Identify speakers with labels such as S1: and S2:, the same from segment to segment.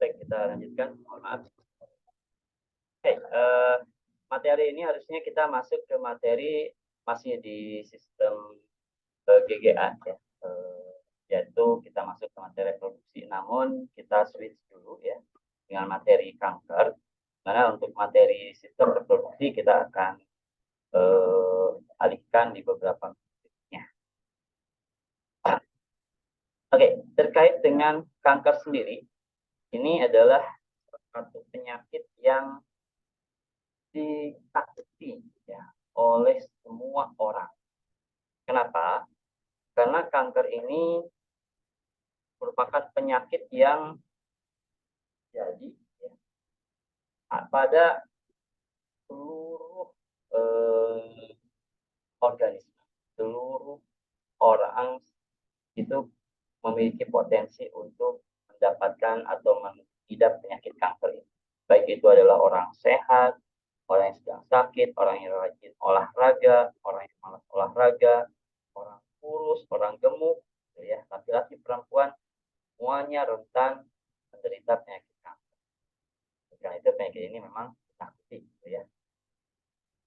S1: Baik, kita lanjutkan. Mohon maaf. Oke, materi ini harusnya kita masuk ke materi masih di sistem GGA ya. Yaitu kita masuk ke materi reproduksi. Namun kita switch dulu ya dengan materi kanker. Karena untuk materi sistem reproduksi kita akan alihkan di beberapa menitnya. Oke, terkait dengan kanker sendiri, ini adalah satu penyakit yang ditakuti ya oleh semua orang. Kenapa? Karena kanker ini merupakan penyakit yang jadi ya, pada seluruh organisme, seluruh orang itu memiliki potensi untuk mendapatkan atau mengidap penyakit kanker ini. Baik itu adalah orang sehat, orang yang sedang sakit, orang yang rajin olahraga, orang yang malas olahraga, orang kurus, orang gemuk, ya, laki-laki, perempuan, semuanya rentan menderita penyakit kanker. Karena itu penyakit ini memang ditakuti, ya.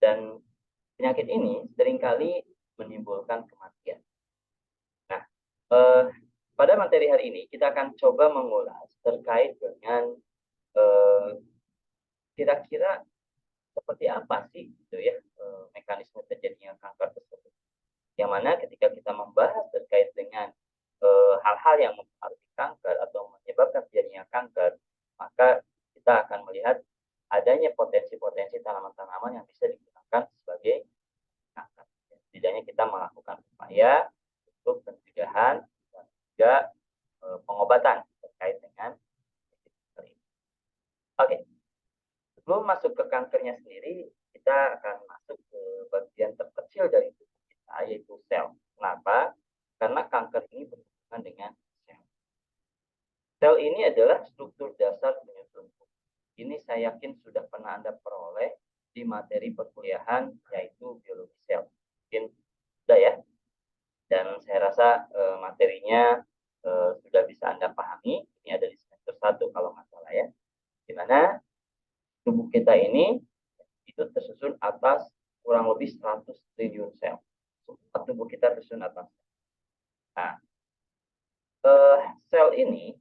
S1: Dan penyakit ini seringkali menimbulkan kematian. Nah, pada materi hari ini kita akan coba mengulas terkait dengan kira-kira seperti apa sih gitu ya mekanisme terjadinya kanker tersebut. Yang mana ketika kita membahas terkait dengan hal-hal yang mempengaruhi kanker atau menyebabkan terjadinya kanker, maka kita akan melihat adanya potensi-potensi tanaman-tanaman yang bisa digunakan sebagai kanker. Setidaknya kita melakukan upaya untuk pencegahan dan juga pengobatan terkait dengan kanker ini. Oke. Sebelum masuk ke kankernya sendiri, kita akan masuk ke bagian terkecil dari tubuh kita, yaitu sel. Kenapa? Karena kanker ini berhubungan dengan sel. Sel ini adalah struktur dasar penyusun tubuh. Ini saya yakin sudah pernah Anda peroleh di materi perkuliahan, yaitu biologi sel. Mungkin sudah ya. Dan saya rasa materinya sudah bisa Anda pahami. Ini ada di semester 1 kalau nggak salah ya. Di mana tubuh kita ini itu tersusun atas kurang lebih 100 triliun sel. Tubuh kita tersusun atas. Nah, sel ini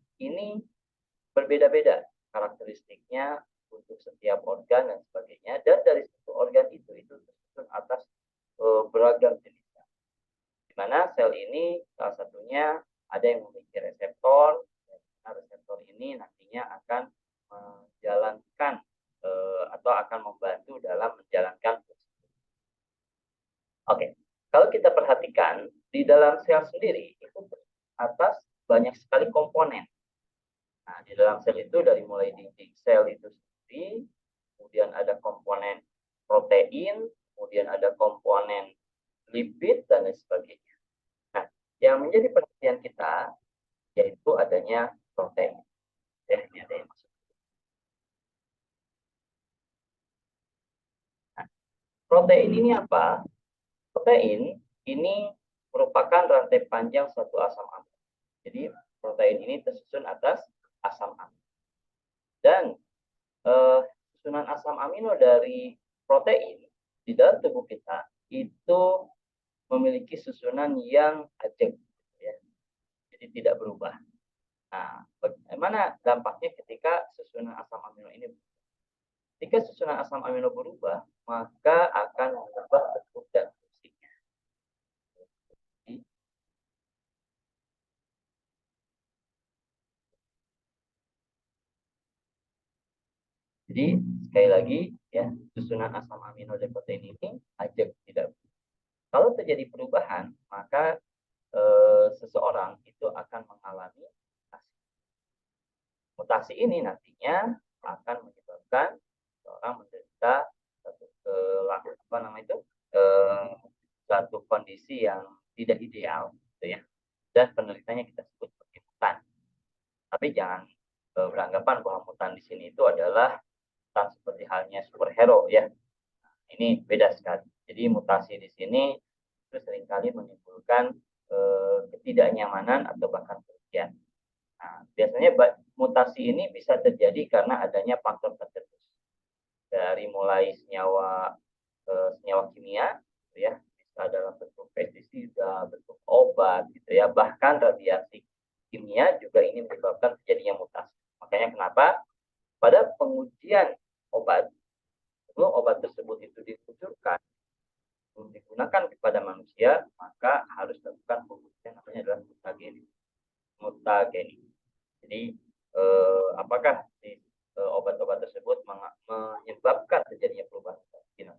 S1: berbeda-beda karakteristiknya untuk setiap organ dan sebagainya. Dan dari satu organ itu tersusun atas beragam jenis. Di mana sel ini salah satunya ada yang memiliki reseptor. Reseptor ini nantinya akan menjalankan atau akan membantu dalam menjalankan fungsi. Oke, kalau kita perhatikan di dalam sel sendiri itu atas banyak sekali komponen. Nah, di dalam sel itu dari mulai dinding sel itu sendiri, kemudian ada komponen protein, kemudian ada komponen lipid dan lain sebagainya. Nah, yang menjadi perhatian kita yaitu adanya protein. Ya, ini ada yang masuk. Protein ini apa? Protein ini merupakan rantai panjang suatu asam amino. Jadi protein ini tersusun atas asam amino. Dan susunan asam amino dari protein di dalam tubuh kita itu memiliki susunan yang ajeg, ya. Jadi tidak berubah. Nah, bagaimana dampaknya ketika susunan asam amino ini berubah? Ketika susunan asam amino berubah, maka akan mengubah bentuk dan fungsinya. Jadi sekali lagi ya, susunan asam amino dan protein ini ajeg, tidak berubah. Kalau terjadi perubahan, maka seseorang itu akan mengalami mutasi. Mutasi ini nantinya akan menyebabkan seorang menderita satu kondisi yang tidak ideal, gitu ya. Dan penderitaannya kita sebut sebagai mutan. Tapi jangan beranggapan bahwa mutan di sini itu adalah mutan seperti halnya superhero ya. Ini beda sekali. Jadi mutasi di sini itu seringkali menimbulkan ketidaknyamanan atau bahkan kerugian. Nah, biasanya mutasi ini bisa terjadi karena adanya faktor tertentu. Dari mulai senyawa kimia, gitu ya, bisa dalam bentuk pestisida, bentuk obat, gitu ya, bahkan radiasi kimia juga ini menyebabkan terjadinya mutasi. Makanya kenapa pada pengujian obat, sebelum obat tersebut itu dikucurkan, digunakan kepada manusia, maka harus dilakukan pengujian namanya adalah mutageni. Jadi apakah si obat-obat tersebut menyebabkan terjadinya perubahan genom.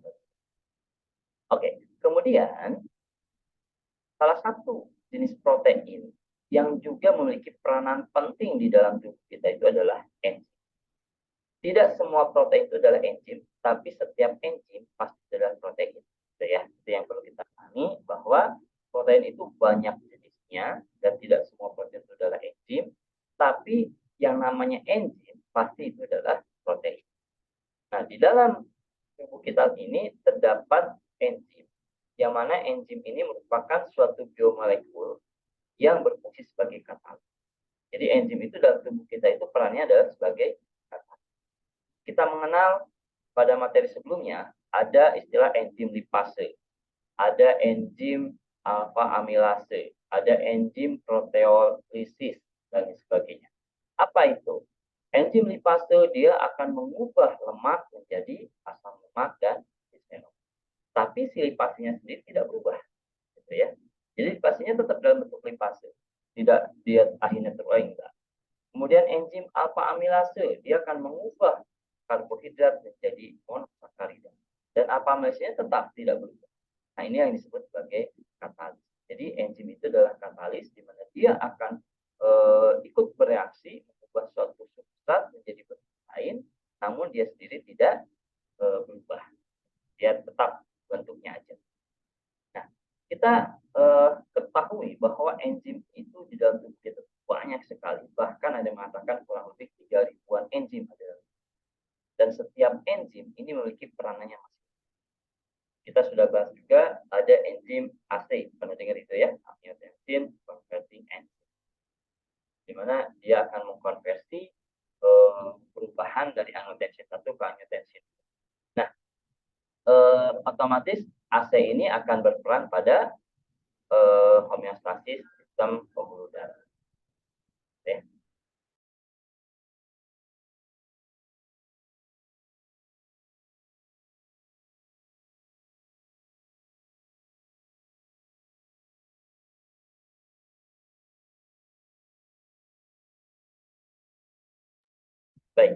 S1: Oke, kemudian salah satu jenis protein yang juga memiliki peranan penting di dalam tubuh kita itu adalah enzim. Tidak semua protein itu adalah enzim, tapi setiap enzim pasti adalah protein. Itu ya, itu yang perlu kita pahami bahwa protein itu banyak jenisnya dan tidak semua protein itu adalah enzim, tapi yang namanya enzim pasti itu adalah protein. Nah, di dalam tubuh kita ini terdapat enzim, yang mana enzim ini merupakan suatu biomolekul yang berfungsi sebagai katalis. Jadi enzim itu dalam tubuh kita itu perannya adalah sebagai katalis. Kita mengenal pada materi sebelumnya ada istilah enzim lipase, ada enzim alfa amilase, ada enzim proteolisis dan sebagainya. Apa itu? Enzim lipase dia akan mengubah lemak menjadi asam lemak dan bisfenol. Tapi si lipasenya sendiri tidak berubah, gitu ya. Jadi lipasenya tetap dalam bentuk lipase, tidak dia akhirnya terurai enggak. Kemudian enzim alfa amilase dia akan mengubah karbohidrat menjadi monosakarida dan alfa amilasenya tetap tidak berubah. Nah, ini yang disebut sebagai katalis. Jadi enzim itu adalah katalis di mana dia akan ikut bereaksi mengubah suatu substrat menjadi bentuk lain, namun dia sendiri tidak berubah. Dia tetap bentuknya aja. Nah, kita ketahui bahwa enzim itu di dalam tubuh kita banyak sekali. Bahkan ada yang mengatakan kurang lebih 3.000-an enzim ada. Dan setiap enzim ini memiliki peranannya masing-masing. Kita sudah bahas juga ada enzim AC, pernah dengar itu ya, angiotensin converting enzyme, di mana dia akan mengkonversi perubahan dari angiotensin 1 ke angiotensin. Nah, otomatis AC ini akan berperan pada homeostasis sistem pembuluh darah. Oke. Baik,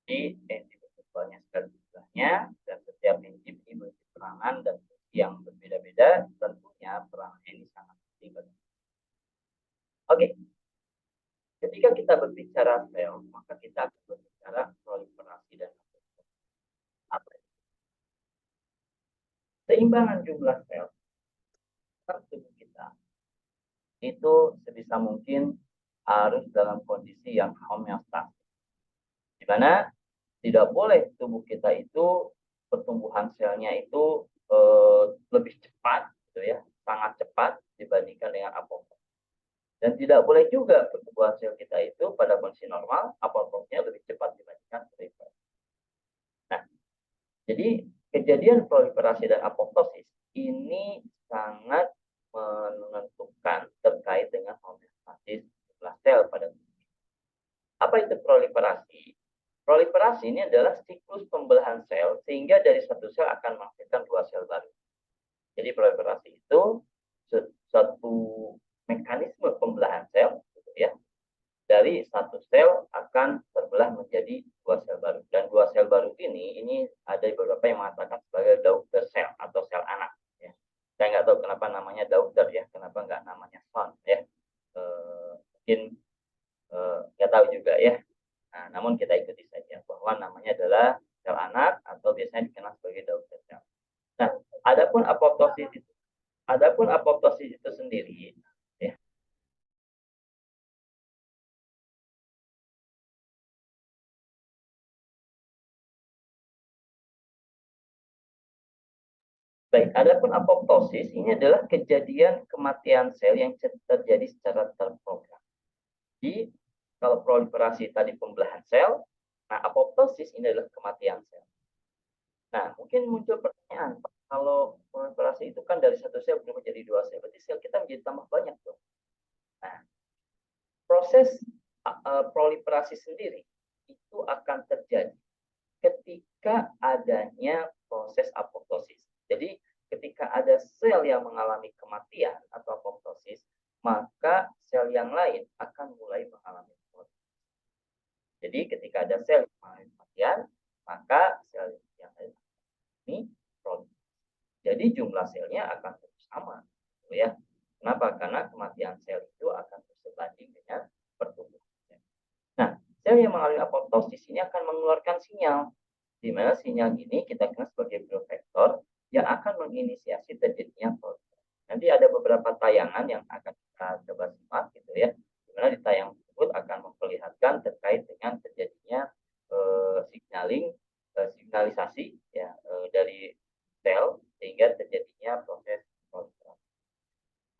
S1: di enzim itu banyak sekali jumlahnya dan setiap enzim ini memiliki peranan dan fungsi yang berbeda-beda. Tentunya peran ini sangat penting. Oke, ketika kita berbicara sel, maka kita akan berbicara proliferasi dan apa itu? Seimbangan jumlah sel dalam tubuh kita itu sebisa mungkin harus dalam kondisi yang homeostatis, di mana tidak boleh tubuh kita itu pertumbuhan selnya itu lebih cepat, gitu ya, sangat cepat dibandingkan dengan apoptosis. Dan tidak boleh juga pertumbuhan sel kita itu pada kondisi normal, apoptosisnya lebih cepat dibandingkan proliferasi. Nah, jadi kejadian proliferasi dan apoptosis ini sangat menentukan terkait dengan homeostatis jumlah sel pada tubuh. Apa itu proliferasi? Proliferasi ini adalah siklus pembelahan sel sehingga dari satu sel akan menghasilkan dua sel baru. Jadi proliferasi itu suatu mekanisme pembelahan sel, gitu ya. Dari satu sel akan terbelah menjadi dua sel baru. Dan dua sel baru ini ada beberapa yang mengatakan sebagai daughter sel atau sel anak. Ya. Saya nggak tahu kenapa namanya daughter ya, kenapa nggak namanya son ya. Mungkin nggak tahu juga ya. Nah, namun kita ikuti saja bahwa namanya adalah sel anak atau biasanya dikenal sebagai daughter sel. Nah, adapun apoptosis itu sendiri ya. Baik, adapun apoptosis ini adalah kejadian kematian sel yang terjadi secara terprogram. Jadi kalau proliferasi tadi pembelahan sel, nah apoptosis ini adalah kematian sel. Nah, mungkin muncul pertanyaan, kalau proliferasi itu kan dari satu sel berubah jadi dua sel, berarti sel kita menjadi tambah banyak dong. Nah, proses proliferasi sendiri itu akan terjadi ketika adanya proses apoptosis. Jadi, ketika ada sel yang mengalami kematian atau apoptosis, maka sel yang lain akan mulai mengalami proliferasi. Jadi, ketika ada sel yang mengalami kematian, maka sel yang lain ini proliferasi. Jadi jumlah selnya akan terus sama, gitu ya. Kenapa? Karena kematian sel itu akan terus sebanding dengan pertumbuhan. Nah, sel yang mengalami apoptosis ini akan mengeluarkan sinyal, di mana sinyal ini kita kenal sebagai growth factor yang akan menginisiasi terjadinya proliferasi. Nanti ada beberapa tayangan yang akan kita coba simak, gitu ya. Di mana di tayangan tersebut akan memperlihatkan terkait dengan terjadinya signalisasi ya dari sel sehingga terjadinya proses proliferasi.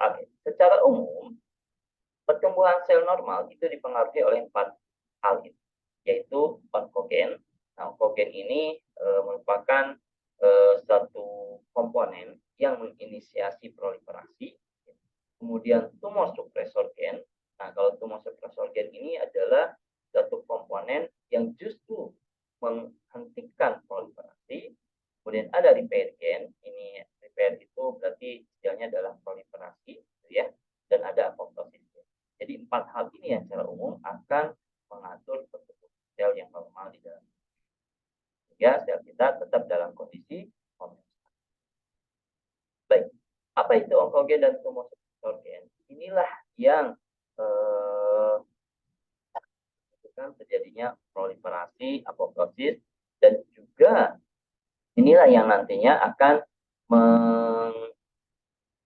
S1: Oke, secara umum pertumbuhan sel normal itu dipengaruhi oleh 4 hal itu, yaitu onkogen. Nah, onkogen ini merupakan satu komponen yang menginisiasi proliferasi. Kemudian tumor suppressor gen. Nah, kalau tumor suppressor gen ini adalah satu komponen yang justru menghentikan proliferasi. Kemudian ada repair gen. Ini repair itu berarti istilahnya adalah proliferasi, gitu ya. Dan ada apoptosis. Jadi 4 hal ini yang secara umum akan mengatur pertumbuhan sel yang normal di dalam. Sehingga sel kita tetap dalam kondisi homeostatis. Baik, apa itu onkogen dan tumor suppressor gen? Inilah yang terjadinya proliferasi, apoptosis, dan juga inilah yang nantinya akan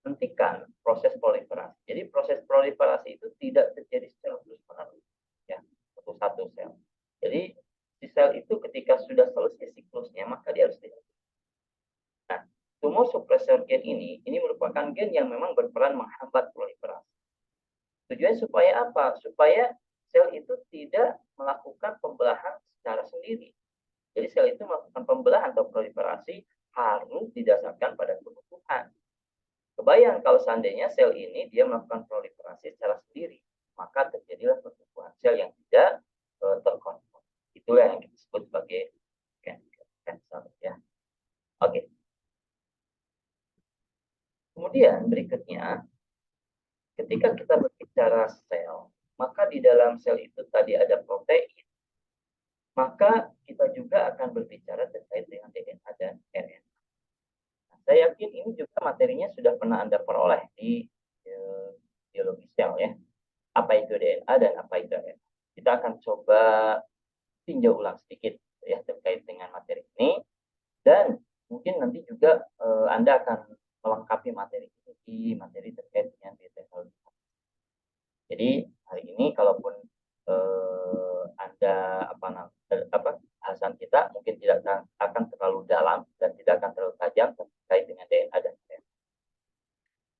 S1: menghentikan proses proliferasi. Jadi proses proliferasi itu tidak terjadi secara terus-menerus, ya, satu sel. Jadi si sel itu ketika sudah selesai siklusnya, maka dia harus dihentikan. Nah, tumor suppressor gen ini merupakan gen yang memang berperan menghambat proliferasi. Tujuannya supaya apa? Supaya sel itu tidak melakukan pembelahan secara sendiri. Jadi sel itu melakukan pembelahan atau proliferasi harus didasarkan pada kebutuhan. Kebayang kalau seandainya sel ini dia melakukan proliferasi secara sendiri, maka terjadilah pertumbuhan sel yang tidak terkontrol. Itulah yang kita sebut sebagai cancer, ya. Oke. Kemudian berikutnya, ketika kita berbicara sel, maka di dalam sel itu tadi ada protein, maka kita juga akan berbicara terkait dengan DNA dan RNA. Nah, saya yakin ini juga materinya sudah pernah Anda peroleh di biologi sel, ya. Apa itu DNA dan apa itu RNA. Kita akan coba tinjau ulang sedikit ya terkait dengan materi ini, dan mungkin nanti juga Anda akan melengkapi materi ini di materi terkait dengan detail. Jadi hari ini kalaupun Anda bahasan kita mungkin tidak akan terlalu dalam dan tidak akan terlalu tajam terkait dengan DNA dan RNA.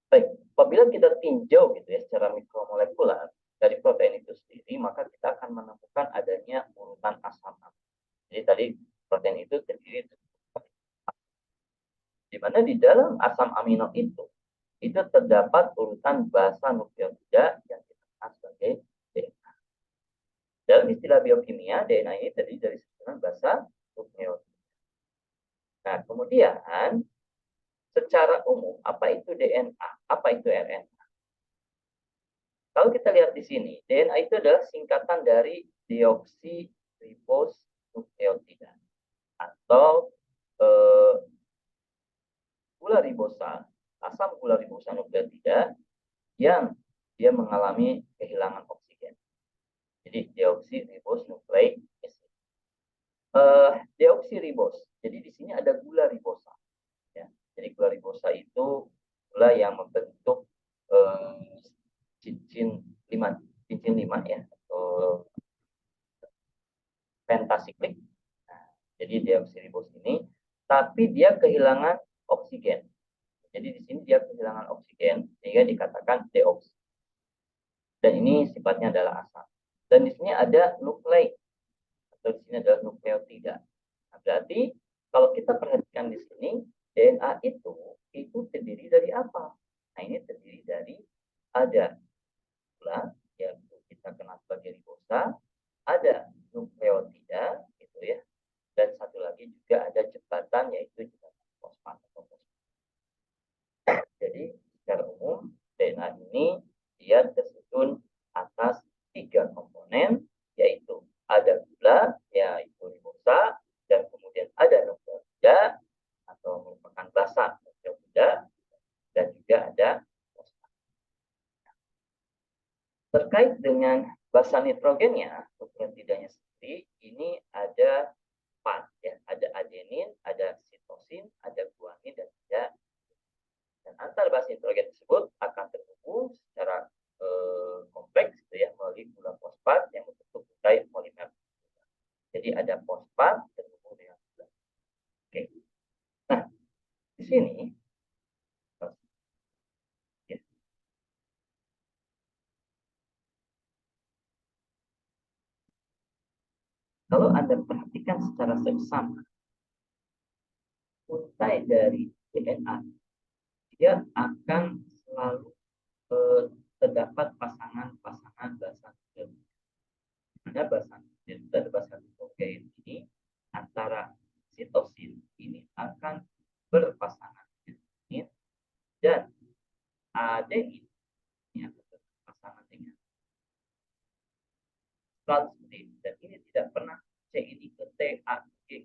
S1: Baik, apabila kita tinjau gitu ya secara mikromolekular dari protein itu sendiri, maka kita akan menemukan adanya urutan asam amino. Jadi tadi protein itu terdiri di mana di dalam asam amino itu terdapat urutan basa nukleotida yang kita kenal sebagai DNA. Dalam istilah biokimia, DNA ini terdiri dari susunan basa nukleotida. Nah, kemudian secara umum apa itu DNA, apa itu RNA? Kalau kita lihat di sini, DNA itu adalah singkatan dari deoksiribonukleotida atau gula ribosa, asam gula ribosa nukleotida yang dia mengalami kehilangan oksigen. Jadi deoksiribonukleik acid. Deoksiribos. Jadi di sini ada gula ribosa. Ya. Jadi gula ribosa itu gula yang membentuk cincin 5 ya, atau pentasiklik. Nah, jadi deoksiribos ini, tapi dia kehilangan oksigen. Jadi di sini dia kehilangan oksigen sehingga dikatakan deoks. Dan ini sifatnya adalah asam. Dan di sini ada nuklei, atau di sini adalah nukleotida. Nah, berarti kalau kita perhatikan di sini, DNA itu terdiri dari apa? Nah, ini terdiri dari ada gula, yaitu kita kenal sebagai ribosa, ada nukleotida, gitu ya, dan satu lagi juga ada jembatan, yaitu jembatan fosfat atau fosfat. Jadi secara umum DNA ini dia tersusun atas 3 komponen, yaitu ada gula, yaitu ribosa, dan kemudian ada nukleotida atau merupakan basa nukleotida, dan juga ada fosfat. Terkait dengan basa nitrogennya, nukleotidanya sendiri ini ada 4 ya, ada adenin, ada sitosin, ada guanin, dan ada. Dan antar basa nitrogen tersebut akan terhubung secara kompleks gitu ya, melalui gula fosfat yang membentuk peptide polimer. Jadi ada fosfat terhubung dengan gula. Oke. Nah, di sini ya, kalau Anda perhatikan secara seksama, untai dari DNA dia akan selalu terdapat pasangan-pasangan basa nitrogen. Ada basa nitrogen ini antara sitosin ini akan berpasangan dengan dan adenin ini akan berpasangan dengan selalu seperti ini. Dan ini tidak pernah C ini ke T, A, G,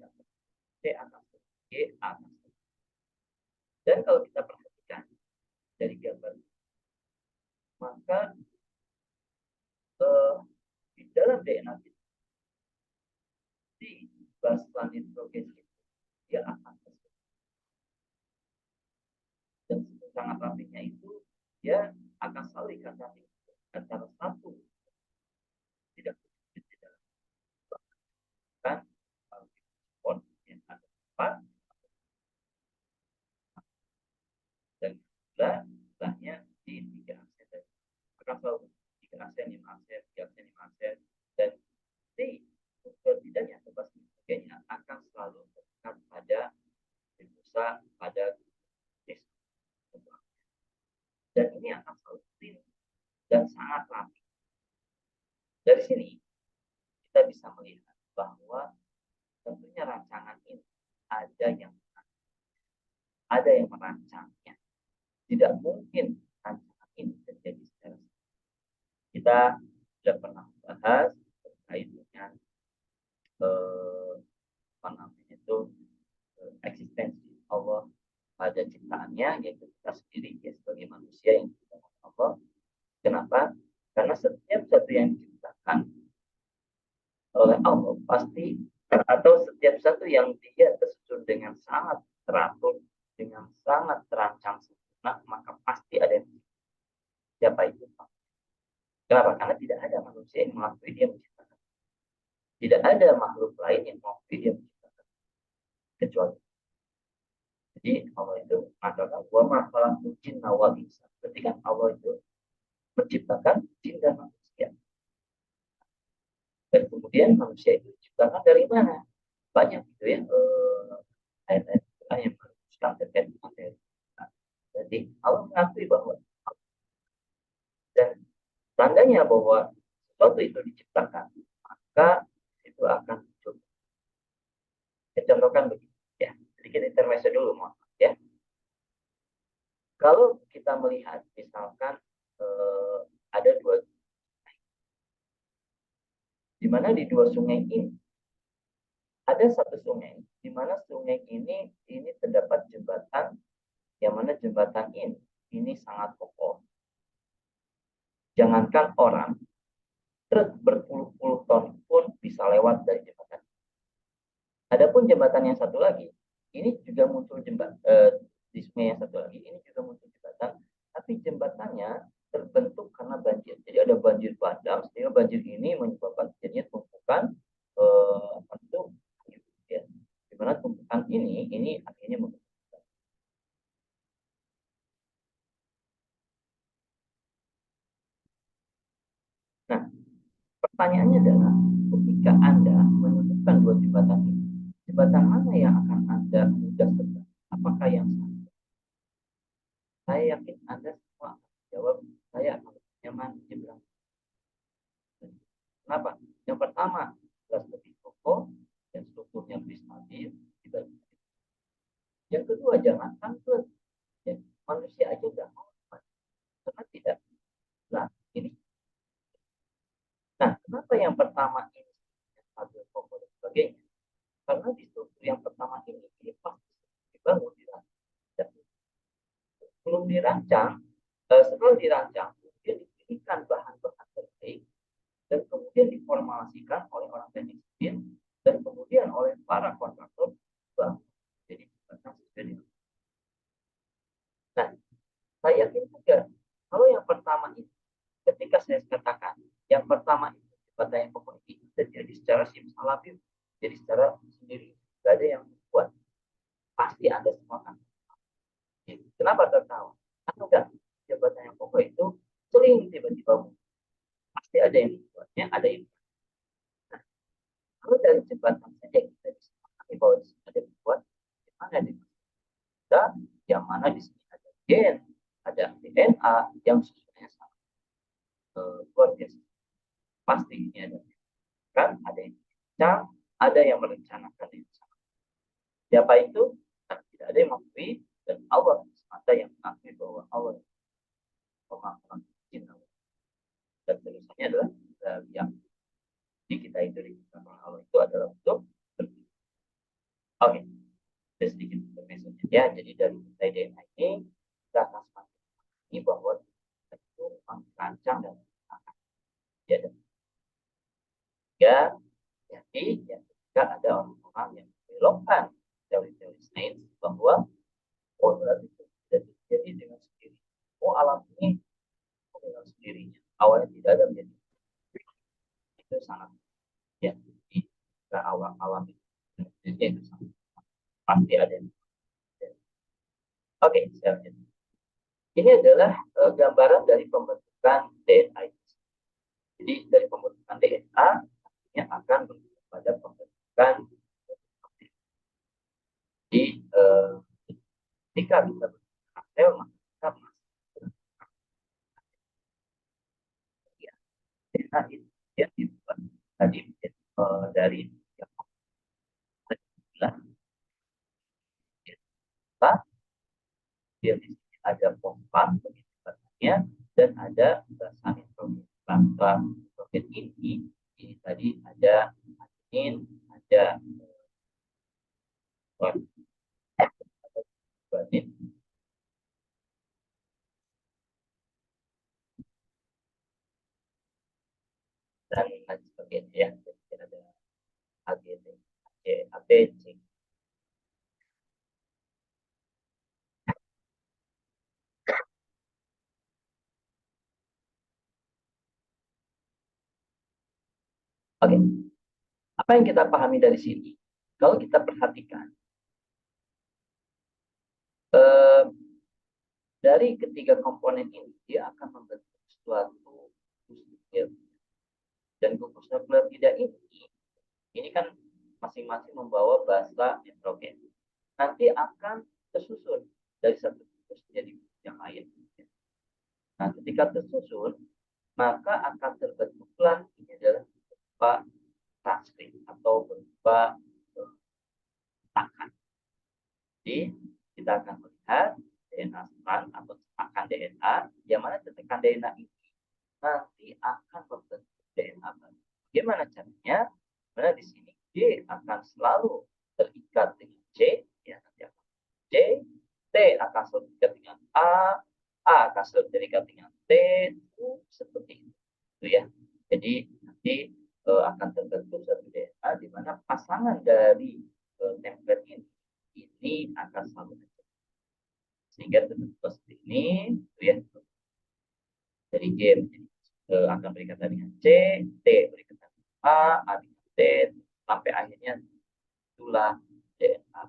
S1: C akan ke G, A akan ke. Dan kalau kita perhatikan dari gambar, maka di dalam DNA kita, di basa nitrogen itu dia akan dan sangat rapinya itu dia akan selalu ikat rapi antara satu tidak tidak kan respon yang ada empat dan jumlahnya di 3 aksen dan akan selalu 3 aksen 5 aksen 3 aksen 5 aksen dan di tidaknya bebas sebagainya akan selalu terdekat pada ribosa pada disk dan ini akan selalu clean dan sangat rapi. Dari sini kita bisa melihat bahwa tentunya rancangan ini ada yang merancangnya. Tidak mungkin rancangan ini terjadi secara kita sudah pernah bahas terkait dengan apa namanya itu eksistensi Allah pada ciptaannya, yaitu kita sendiri ya sebagai manusia yang diciptakan Allah. Kenapa? Karena setiap satu yang diciptakan oleh Allah pasti atau setiap satu yang dia tersusun dengan sangat teratur, dengan sangat terancang sempurna, maka pasti ada yang siapa itu. Kenapa? Karena tidak ada manusia yang mengakui dia menciptakan. Tidak ada makhluk lain yang mengakui dia menciptakan. Kecuali. Jadi Allah itu mengatakan wa ma khalaqtul jinna wal insa. Ketika Allah itu menciptakan jin dan manusia. Dan kemudian manusia itu diciptakan dari mana? Banyak gitu ya ayat-ayat yang merumuskan terkait materi. Nah, jadi Allah mengakui bahwa dan tandanya bahwa sesuatu itu diciptakan, maka itu akan muncul. Saya contohkan begini ya, sedikit intermezzo dulu mohon ya. Kalau kita melihat misalkan ada dua, di mana di dua sungai ini ada satu sungai, di mana sungai ini terdapat jembatan, yang mana jembatan ini sangat kokoh. Jangankan orang, truk berpuluh-puluh ton pun bisa lewat dari jembatan. Adapun jembatan yang satu lagi, ini juga muncul jembatan di sungai yang satu lagi, ini juga muncul jembatan, tapi jembatannya terbentuk karena banjir. Jadi ada banjir bandang, sehingga banjir ini menyebabkan terjadinya tumpukan apa itu ya, di mana tumpukan ini akhirnya membentuk. Nah, Pertanyaannya adalah, ketika Anda menemukan dua jembatan ini, jembatan mana yang akan Anda mudah terbang? Apakah yang satu? Saya yakin Anda semua akan menjawab, saya akan nyaman menyeberang. Kenapa? Yang pertama, jelas lebih kokoh dan strukturnya lebih stabil dibanding. Yang kedua, jangan takut. Ya, manusia aja udah mau, karena tidak. Nah, ini. Nah, kenapa yang pertama ini stabil, kokoh dan sebagainya? Karena di struktur yang pertama ini pasti dibangun dirancang. Belum dirancang, setelah dirancang, kemudian dipilihkan bahan-bahan terbaik dan kemudian diformulasikan oleh orang teknik sipil dan kemudian oleh para kontraktor bank. Jadi nah, saya yakin juga kalau yang pertama itu, ketika saya katakan yang pertama itu jembatan yang pokok ini terjadi secara simsalabim, jadi secara sendiri, tidak ada yang membuat, pasti ada semua kan. Kenapa tertawa? Atau enggak, jabatan yang pokok itu sering tiba-tiba pasti ada yang membuatnya, ada yang. Nah, kalau dari jembatan saja kita bisa memahami bahwa di sini ada yang membuat, di mana di kita, yang mana di sini ada gen, ada DNA yang sesuai sama luar biasa. Pasti ini ada kan, ada yang bincang, ada yang merencanakan yang sama. Siapa itu? Nah, tidak ada yang mengakui, dan Allah semata yang mengakui bahwa Allah pemahaman cinta dan tulisannya adalah yang di kita itu di Allah itu adalah untuk berpikir. Oke, itu sedikit informasi ya. Jadi dari nilai DNA ini kita akan semakin mengerti bahwa kita itu memang terancang dan akan ya. Ya, jadi ya, ketika ada orang-orang yang membelokkan teori-teori sains bahwa berarti itu tidak terjadi dengan sendiri. Alam ini dengan sendirinya. Awalnya tidak ada menjadi itu sangat ya. Jadi ke awal-awal itu sangat pasti ada. Oke, saya lihat. Ini adalah gambaran dari pembentukan DNA. Jadi dari pembentukan DNA yang akan menuju pada pembentukan. Jadi ketika kita berbentuk sel, maka kita masih ya, DNA itu yang dibuat tadi dari yang dia di sini ada pompa penyebarannya dan ada basa nitrogen. Basa nitrogen ini tadi ada adenin, ada guanin, dan lain sebagainya ya. Jadi ada AGT, ABC. Oke, apa yang kita pahami dari sini? Kalau kita perhatikan, eh, dari ketiga komponen ini, dia akan membentuk suatu nuklir. Dan gugus nukleotida ini kan masing-masing membawa basa nitrogen. Nanti akan tersusun dari satu gugus menjadi yang lain. Nah, ketika tersusun, maka akan terbentuklah ini adalah berupa transkrip atau berupa cetakan. Jadi kita akan melihat DNA strand atau cetakan DNA, yang mana cetakan DNA ini nanti akan membentuk DNA baru. Bagaimana caranya? Karena di sini G akan selalu terikat dengan C, ya nanti akan C, T akan selalu terikat dengan A akan selalu terikat dengan T, seperti itu ya. Jadi nanti akan terbentuk satu DNA di mana pasangan dari template ini akan selalu terjadi. Sehingga terbentuk seperti ini, ya. Dari G akan berikatan dengan C, T berikatan dengan A dengan T, sampai akhirnya itulah DNA,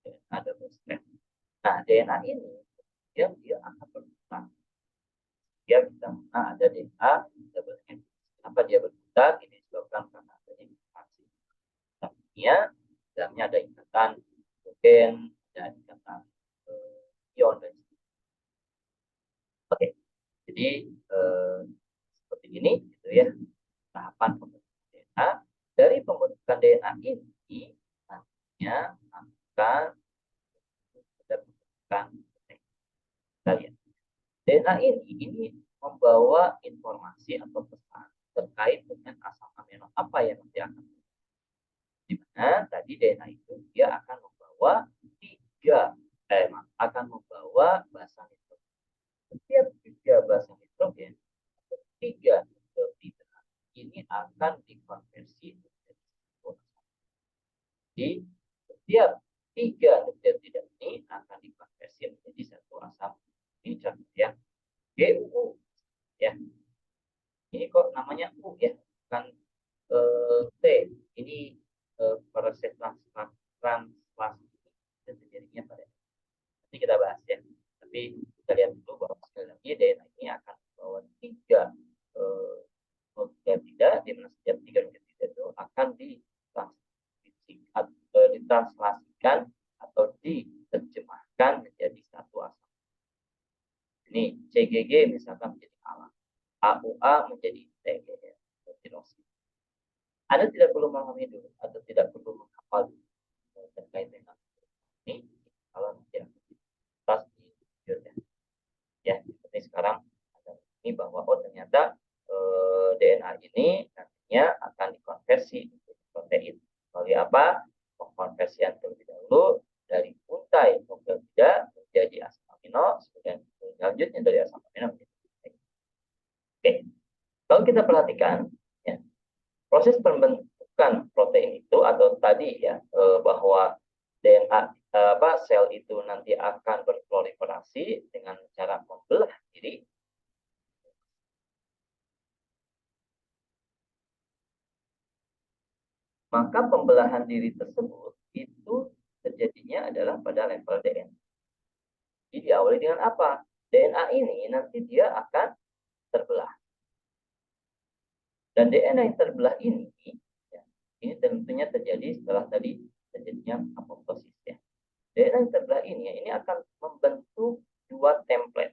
S1: DNA double strand. Nah, DNA ini dia akan berkembang. Dia bisa ada DNA double strand. Kenapa dia berkembang? kontak ini disebabkan karena adanya interaksi kimia, dalamnya ada ikatan hidrogen dan ikatan ion dan oke. Jadi seperti ini gitu ya tahapan pembentukan DNA. Dari pembentukan DNA ini nantinya akan ada pembentukan kalian. DNA ini membawa informasi atau pesan terkait dengan asam amino apa yang nanti akan di mana tadi DNA itu dia akan membawa akan membawa basa nitrogen. Setiap 3 basa nitrogen, 3 ini akan dikonversi menjadi jadi setiap 3 ini akan dikonversi menjadi satu asam ini contoh ya GU ya ini kok namanya U ya bukan T ini proses translasi itu terjadinya pada nanti kita bahas ya tapi kita lihat dulu bahwa sekali lagi DNA ini akan membawa 3 nukleotida di mana setiap 3 nukleotida itu akan ditranslasikan atau diterjemahkan menjadi satu asam. Ini CGG misalkan menjadi alam, AUA menjadi TGR. Anda tidak perlu memahami dulu atau tidak perlu menghafal terkait dengan ini kalau tidak pasti ya seperti sekarang ada ini bahwa ternyata DNA ini nantinya akan dikonversi menjadi protein melalui apa pengkonversian terlebih dahulu dari untai nukleotida menjadi asam amino kemudian selanjutnya dari asam amino menjadi protein. Oke, kalau kita perhatikan ya proses pembentukan protein itu atau tadi ya bahwa DNA sel itu nanti akan berproliferasi dengan cara membelah diri. Maka pembelahan diri tersebut itu terjadinya adalah pada level DNA. Jadi diawali dengan apa? DNA ini nanti dia akan terbelah. Dan DNA yang terbelah ini, ya, ini tentunya terjadi setelah tadi terjadinya apoptosis ya. DNA yang terbelah ini akan membentuk 2 template.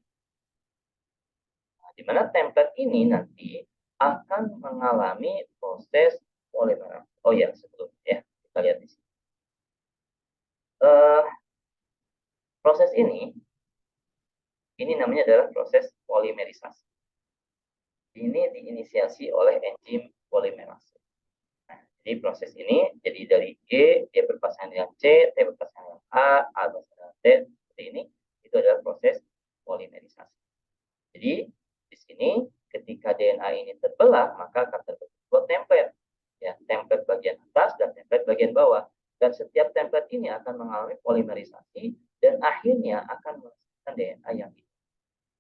S1: Nah, di mana template ini nanti akan mengalami proses polimerase. Oh ya, sebelumnya ya, kita lihat di sini. Proses ini namanya adalah proses polimerisasi. Ini diinisiasi oleh enzim polimerase. Nah, jadi proses ini jadi dari G dia berpasangan dengan C, T berpasangan dengan A berpasangan dengan T seperti ini itu adalah proses polimerisasi. Jadi di sini ketika DNA ini terbelah maka akan terbentuk 2 template ya template bagian atas dan template bagian bawah dan setiap template ini akan mengalami polimerisasi dan akhirnya akan menghasilkan DNA yang ini.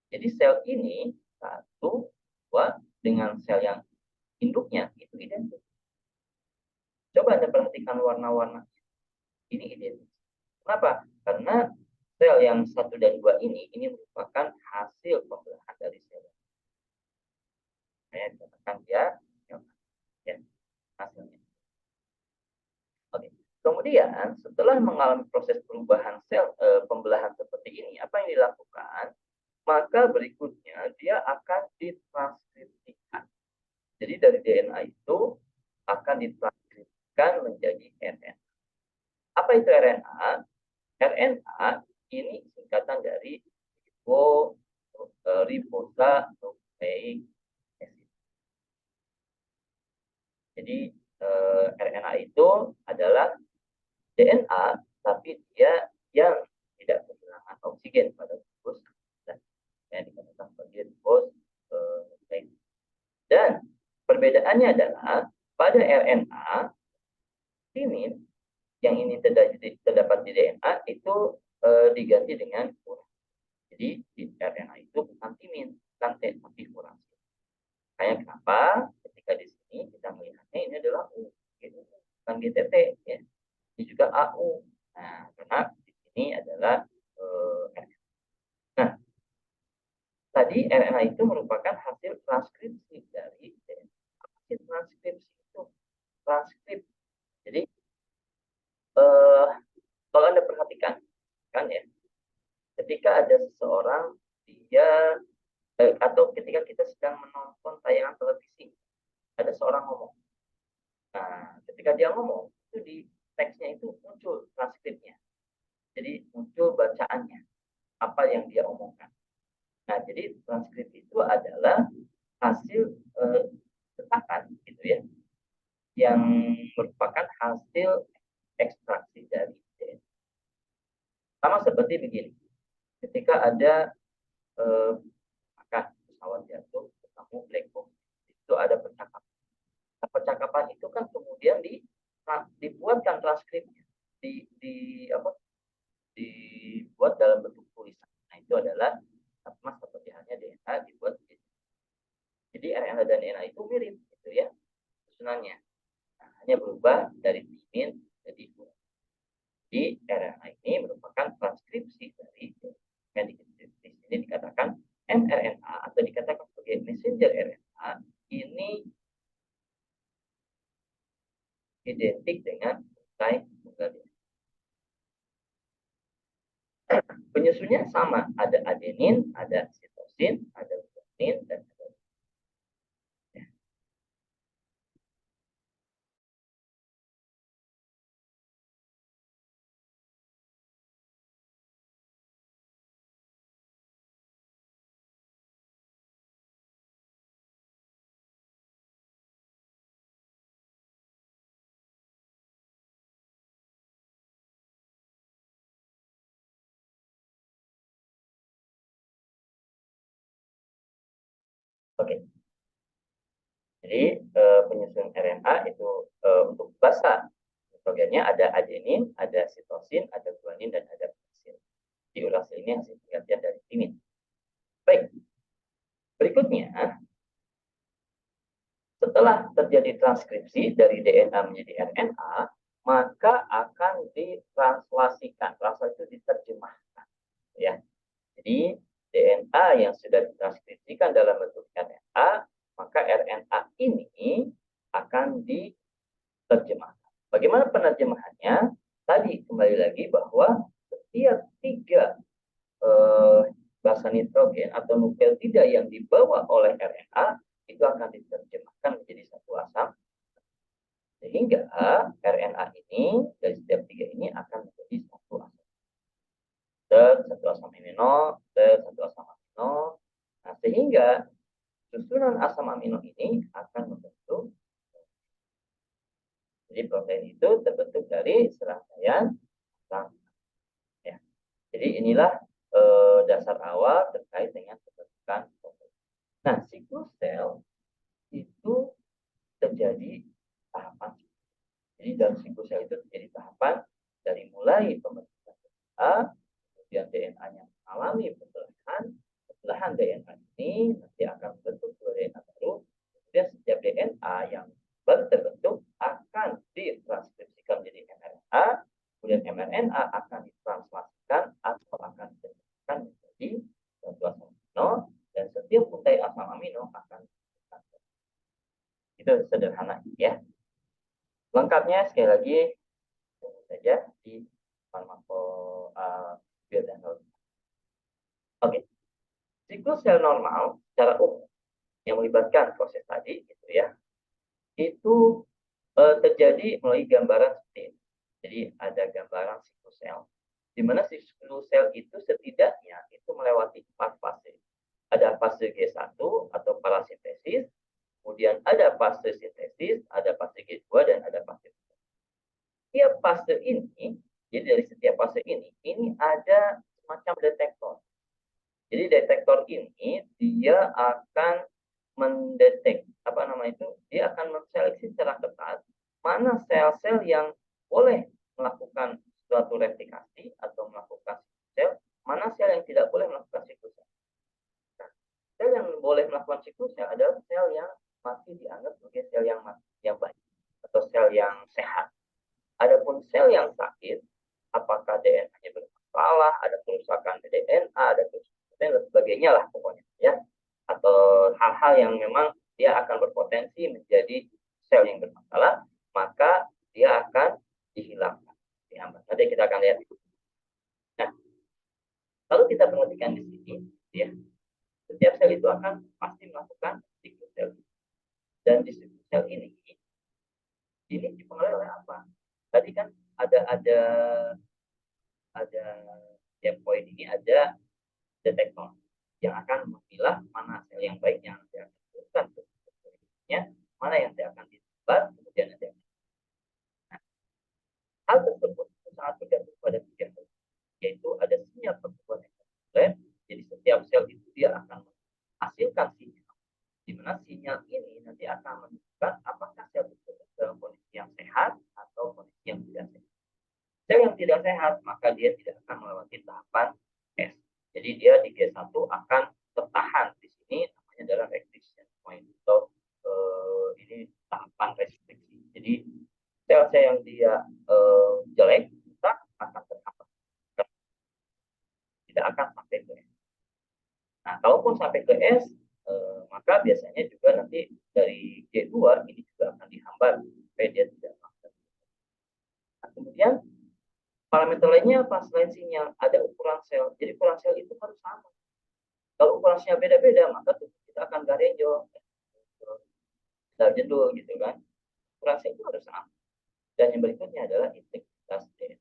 S1: Jadi sel ini 1, 2 dengan sel yang induknya itu identik. Coba Anda perhatikan warna-warna. Ini identik. Kenapa? Karena sel yang 1 dan 2 ini merupakan hasil pembelahan dari sel. Saya katakan ya hasilnya. Oke. Kemudian setelah mengalami proses perubahan sel pembelahan seperti ini, apa yang dilakukan? Maka berikutnya dia akan ditranskripsikan. Jadi dari DNA itu akan ditranskripsikan menjadi RNA. Apa itu RNA? RNA ini singkatan dari ribosa nucleic acid. Jadi RNA itu adalah DNA tapi dia yang tidak kehilangan oksigen pada glukus yang dikatakan sebagai glukus dan perbedaannya adalah pada RNA timin yang ini terdapat di DNA itu diganti dengan uran. Jadi di RNA itu bukan timin, bukan T, tapi uran. Makanya kenapa ketika di sini kita melihatnya ini adalah U, bukan GTT ya. Ini juga AU. Nah, karena di sini adalah RNA. Nah, tadi RNA itu merupakan hasil transkripsi dari DNA. Hasil transkripsi ketika dia ngomong itu di teksnya itu muncul transkripnya. Jadi muncul bacaannya, apa yang dia omongkan. Nah, jadi transkrip itu adalah hasil cetakan gitu ya, yang merupakan hasil ekstraksi dari DNA. Sama seperti begini, ketika ada pesawat jatuh ketemu black box, itu ada percakapan. Nah, percakapan itu kan kemudian dibuatkan transkripnya, dibuat dalam bentuk tulisan. Nah, itu adalah sama seperti halnya DNA dibuat. Jadi RNA dan DNA itu mirip gitu ya susunannya. Nah, hanya berubah dari timin jadi urat. Jadi RNA ini merupakan transkripsi dari yang di sini dikatakan mRNA atau dikatakan sebagai messenger RNA ini identik dengan mulai tunggal DNA. Penyusunnya sama, ada adenin, ada sitosin, ada guanin, dan ada ya. Oke. Jadi penyusun RNA itu untuk basa nitrogennya ada adenin, ada sitosin, ada guanin, dan ada uracil. Di uracil ini hasil penelitian dari timin. Baik, berikutnya setelah terjadi transkripsi dari DNA menjadi RNA, maka akan ditranslasikan. Translasi itu diterjemahkan, ya. Jadi DNA yang sudah ditranskripsikan dalam bentuk RNA, maka RNA ini akan diterjemahkan. Bagaimana penerjemahannya? Tadi kembali lagi bahwa setiap 3 basa nitrogen atau nukleotida yang dibawa oleh RNA itu akan diterjemahkan menjadi satu asam, sehingga RNA ini dari setiap 3 ini akan menjadi satu asam, satu asam amino, satu asam amino. Nah, sehingga susunan asam amino ini akan membentuk. Jadi protein itu terbentuk dari serangkaian asam. Ya. Jadi inilah dasar awal terkait dengan pembentukan protein. Nah, siklus sel itu terjadi tahapan. Jadi dalam siklus sel itu terjadi tahapan dari mulai pembentukan DNA, kemudian DNA-nya mengalami pembelahan DNA ini nanti akan membentuk DNA baru. Kemudian setiap DNA yang baru terbentuk akan ditranskripsikan menjadi mRNA, kemudian mRNA akan ditranslasikan atau akan diterjemahkan menjadi satu asam amino, dan setiap untai asam amino akan itu sederhana ya. Lengkapnya sekali lagi tunggu saja di farmakobiodinamika. Oke, siklus sel normal secara umum yang melibatkan proses tadi gitu ya, itu terjadi melalui gambaran seperti ini. Jadi ada gambaran siklus sel, di mana siklus sel itu setidaknya itu melewati 4 fase. Ada fase G1 atau parasintesis, kemudian ada fase sintesis, ada fase G2, dan ada fase. Setiap fase ini, jadi dari setiap fase ini ada semacam detektor. Jadi detektor ini dia akan mendetek dia akan menseleksi secara ketat mana sel-sel yang boleh melakukan suatu replikasi atau melakukan sel, mana sel yang tidak boleh melakukan siklus sel. Nah, sel yang boleh melakukan siklus sel adalah sel yang masih dianggap sebagai sel yang baik atau sel yang sehat. Adapun sel yang sakit, apakah DNA-nya bermasalah, ada kerusakan DNA, ada kerusakan dan sebagainya lah pokoknya ya, atau hal-hal yang memang dia akan berpotensi menjadi sel yang bermasalah, maka dia akan dihilangkan, dihambat. Nanti kita akan lihat. Nah, lalu kita perhatikan di sini, ya, setiap sel itu akan pasti melakukan siklus sel, dan di siklus sel ini dipengaruhi oleh ada tiap poin ini ada detektor yang akan memilah mana sel yang baik yang nanti akan diturunkan ke selanjutnya, mana yang nanti akan disebar, kemudian nanti akan. Nah, hal tersebut sangat bergantung pada tiga hal, yaitu ada sinyal pertumbuhan yang jadi setiap sel itu dia akan menghasilkan sinyal, di mana sinyal ini nanti akan menunjukkan apakah sel tersebut dalam kondisi yang sehat atau kondisi yang tidak sehat. Sel yang tidak sehat maka dia tidak akan melewati tahapan S. Jadi dia di G1 akan tertahan di sini, namanya adalah restriction point atau ini tahapan restriksi. Jadi sel-sel yang dia jelek kita akan terhambat, tidak akan sampai ke S. Nah, kalaupun sampai ke S, maka biasanya juga nanti dari G2 ini juga akan dihambat supaya dia tidak masuk. Nah, kemudian parameter lainnya apa? Selain sinyal, ada ukuran sel. Jadi ukuran sel itu harus sama. Kalau ukuran sel beda-beda, maka kita akan garenjo, jendul gitu kan. Ukuran sel itu harus sama. Dan yang berikutnya adalah integritas DNA.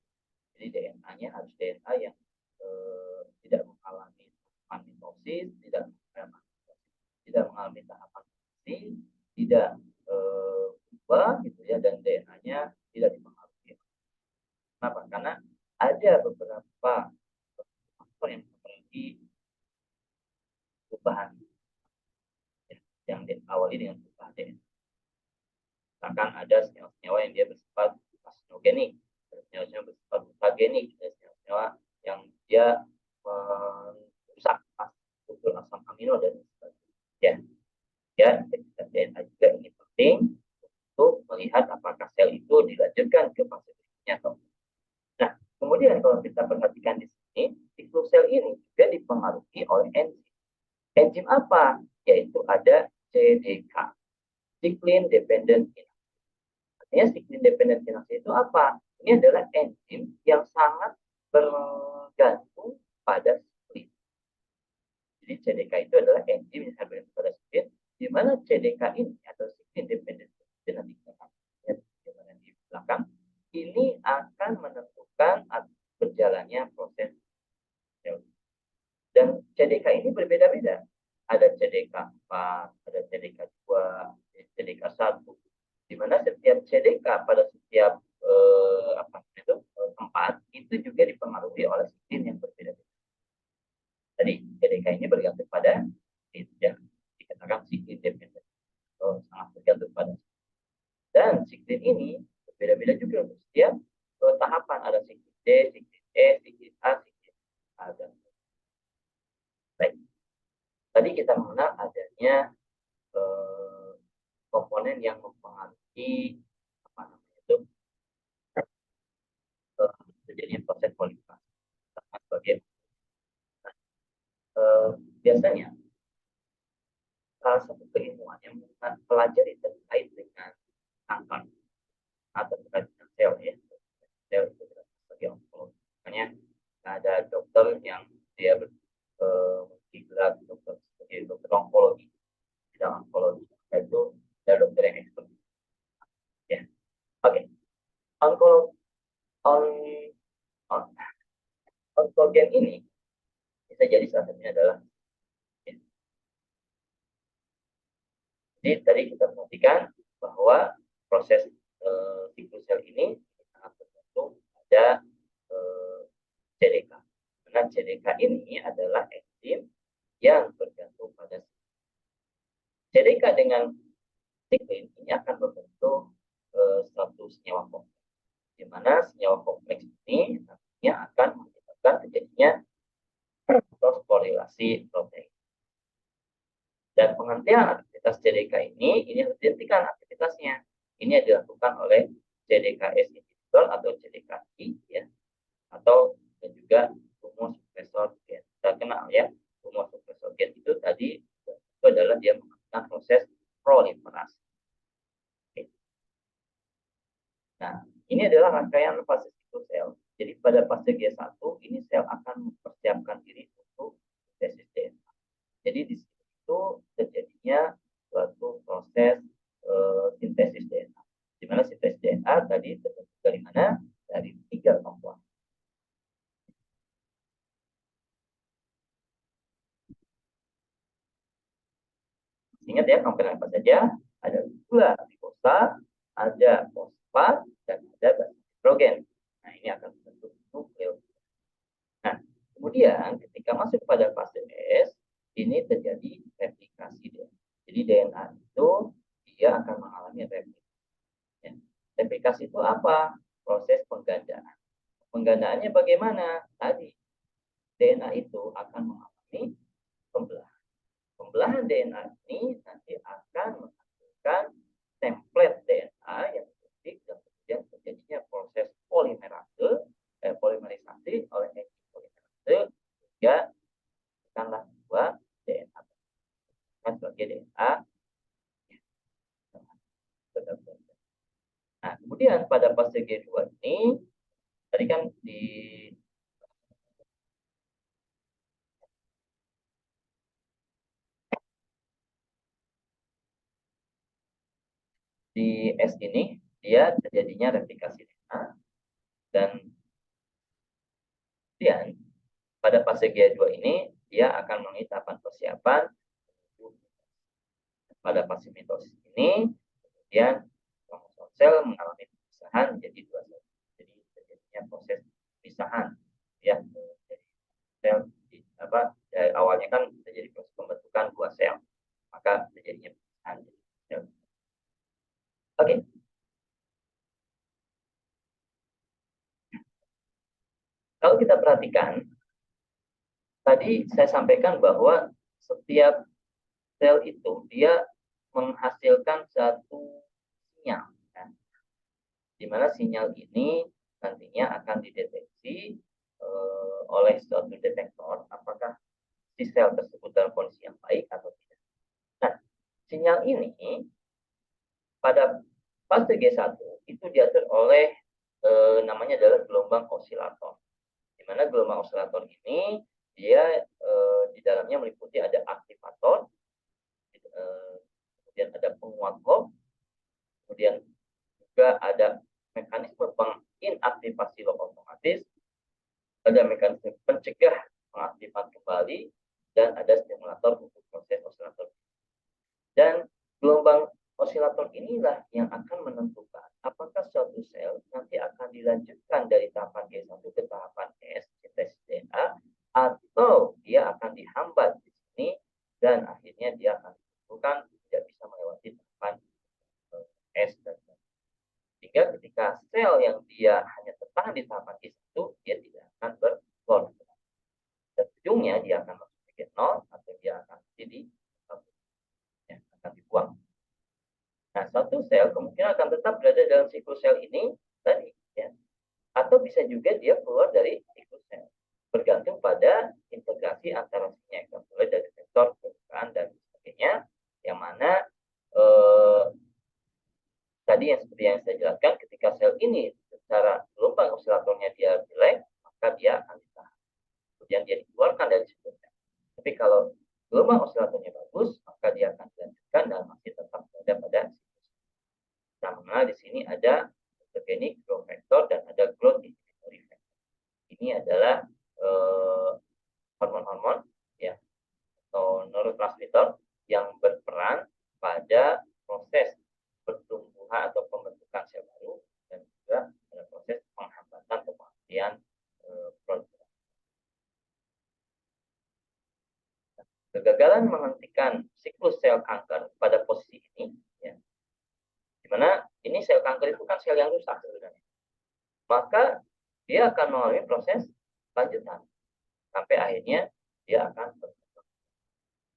S1: Jadi DNA-nya harus DNA yang tidak mengalami tahapan mitosis, tidak mengalami tahapan mutasi, tidak berubah gitu ya, dan DNA-nya tidak dipengaruhi. Kenapa? Karena ada beberapa faktor yang mempengaruhi perubahan yang diawali dengan perubahan DNA. Bahkan ada senyawa-senyawa yang dia bersifat karsinogenik, senyawa-senyawa bersifat mutagenik, senyawa-senyawa yang dia merusak struktur asam amino dan sebagainya. Ya, DNA juga ini penting untuk melihat apakah sel itu dilanjutkan ke fase berikutnya atau. Nah, kemudian kalau kita perhatikan di sini, siklus sel ini juga dipengaruhi oleh enzim. Enzim apa? Yaitu ada CDK, cyclin dependent kinase. Artinya cyclin dependent kinase itu apa? Ini adalah enzim yang sangat bergantung pada siklin. Jadi CDK itu adalah enzim yang sangat bergantung pada siklin, di mana CDK ini atau cyclin dependent kinase di belakang ini akan menentukan berjalannya proses sel. Dan CDK ini berbeda-beda. Ada CDK 4, ada CDK 2, CDK 1. Di mana setiap CDK pada setiap tempat itu juga dipengaruhi oleh siklin yang berbeda-beda. Jadi CDK ini bergantung pada yang dikatakan siklin dependent, atau sangat bergantung pada. Dan siklin ini berbeda-beda juga untuk setiap tahapan. Ada siklin D, siklin E, siklin A, siklin A, dan baik. Tadi kita mengenal adanya komponen yang mempengaruhi terjadinya proses polimerasi sebagai biasanya salah satu keilmuan yang mempelajari terkait dengan kanker atau terkait dengan sel ya, sel itu sebagai onkologi. Makanya ada dokter yang dia bergelar dokter sebagai dokter onkologi, bidang onkologi, itu ada dokter yang expert ya. Oke, onkogen ini bisa jadi salah satunya adalah. Jadi tadi kita perhatikan bahwa proses siklus sel ini sangat bergantung pada CDK. Karena CDK ini adalah enzim yang bergantung pada CDK dengan siklin ini akan membentuk satu senyawa kompleks. Di mana senyawa kompleks ini nantinya akan menyebabkan terjadinya fosforilasi protein. Dan penghentian aktivitas CDK ini harus dihentikan aktivitasnya. Ini dilakukan oleh CDKS inhibitor atau CDKI ya, atau dan juga humosupresor gen. Kita kenal ya, humosupresor gen itu tadi itu adalah dia melakukan proses proliferasi. Oke. Nah, ini adalah rangkaian fase siklus sel. Jadi pada fase G1 ini sel akan mempersiapkan diri untuk sintesis DNA. Jadi di situ terjadinya suatu proses sintesis DNA. Di mana sintesis DNA tadi terbentuk dari mana? Dari 3 gula glikosa, ada fosfat, dan ada basis hidrogen. Nah, ini akan membentuk nukleotida. Nah, kemudian ketika masuk pada fase S, ini terjadi replikasi DNA. Jadi DNA itu dia akan mengalami replikasi. Ya. Replikasi itu apa? Proses penggandaan. Penggandaannya bagaimana? Tadi DNA itu akan mengalami pembelahan. Pembelahan DNA ini nanti akan menghasilkan template DNA yang disuntik dan kemudian terjadinya proses polimerisasi oleh enzim polimerase sehingga akanlah dua DNA sebagai DNA. Nah, kemudian pada fase G2 ini tadi kan di S ini dia terjadinya replikasi DNA dan kemudian pada fase G2 ini dia akan melalui tahapan persiapan pada fase mitosis ini kemudian kromosom sel mengalami pemisahan menjadi dua sel. Jadi terjadinya proses pemisahan ya dari sel awalnya kan terjadi proses pembentukan dua sel maka terjadinya pemisahan jadi sel. Oke. Kalau kita perhatikan tadi saya sampaikan bahwa setiap sel itu dia menghasilkan satu sinyal, ya. Di mana sinyal ini nantinya akan dideteksi oleh suatu detektor apakah si sel tersebut dalam kondisi yang baik atau tidak. Nah, sinyal ini pada fase G1 itu diatur oleh namanya adalah gelombang osilator. Di mana gelombang osilator ini dia di dalamnya meliputi ada aktivator, kemudian ada penguat lock, kemudian juga ada mekanisme penginaktivasi lock otomatis, ada mekanisme pencegah pengaktifan kembali, dan ada stimulator untuk proses osilator. Dan gelombang osilator inilah yang akan menentukan apakah suatu sel nanti akan dilanjutkan dari tahapan G1 ke tahapan S, sintesis DNA, atau dia akan dihambat di sini dan akhirnya dia akan ditentukan tidak bisa melewati tahapan S dan sehingga ketika sel yang dia hanya tertahan di tahapan G1 dia tidak akan berproliferasi dan ujungnya dia akan masuk ke G0 atau dia akan jadi akan dibuang. Nah, satu sel kemungkinan akan tetap berada dalam siklus sel ini tadi, ya. Atau bisa juga dia keluar dari siklus sel, bergantung pada integrasi antara sinyal mulai dari sektor permukaan dan sebagainya, yang mana tadi yang seperti yang saya jelaskan, ketika sel ini secara gelombang osilatornya dia jelek, maka dia akan ditahan, kemudian dia dikeluarkan dari siklus sel. Tapi kalau gelombang osilatornya bagus, maka dia akan dilanjutkan dan masih tetap berada pada kita mengenal di sini ada autogenic growth factor dan ada growth inhibitory factor. Ini adalah hormon-hormon ya atau neurotransmitter yang berperan pada proses pertumbuhan atau pembentukan sel baru dan juga pada proses penghambatan kematian proliferasi. Kegagalan menghentikan siklus sel kanker pada posisi ini ya, dimana ini sel kanker itu kan sel yang rusak sebenarnya, maka dia akan mengalami proses lanjutan sampai akhirnya dia akan berkembang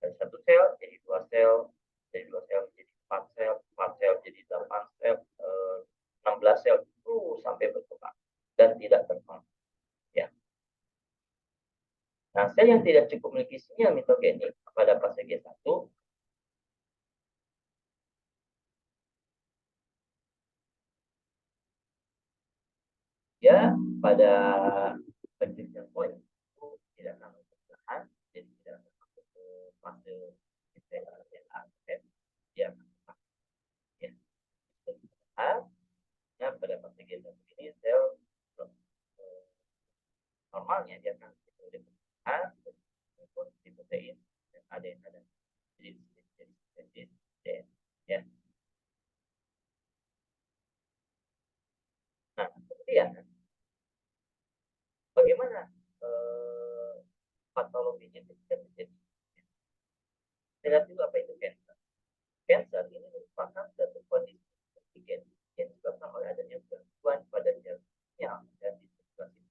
S1: dari satu sel jadi dua sel, dari dua sel menjadi empat sel jadi 8 sel, 16 sel sampai berkembang dan tidak terkembang. Ya. Nah, sel yang tidak cukup memiliki sinyal mitogenik pada fase G1 ya pada penelitian point itu tidak akan bertahan, jadi tidak akan masuk ke fase ya ya pada fase G1 ini sel normalnya dia akan bertahan di protein dan ADN ada jadi ya. Iya kan? Bagaimana patologinya ketika terjadi? Lihat dulu apa itu cancer. Cancer ini merupakan satu kondisi yang disebabkan oleh adanya gangguan pada sinyal dan di sirkulasi.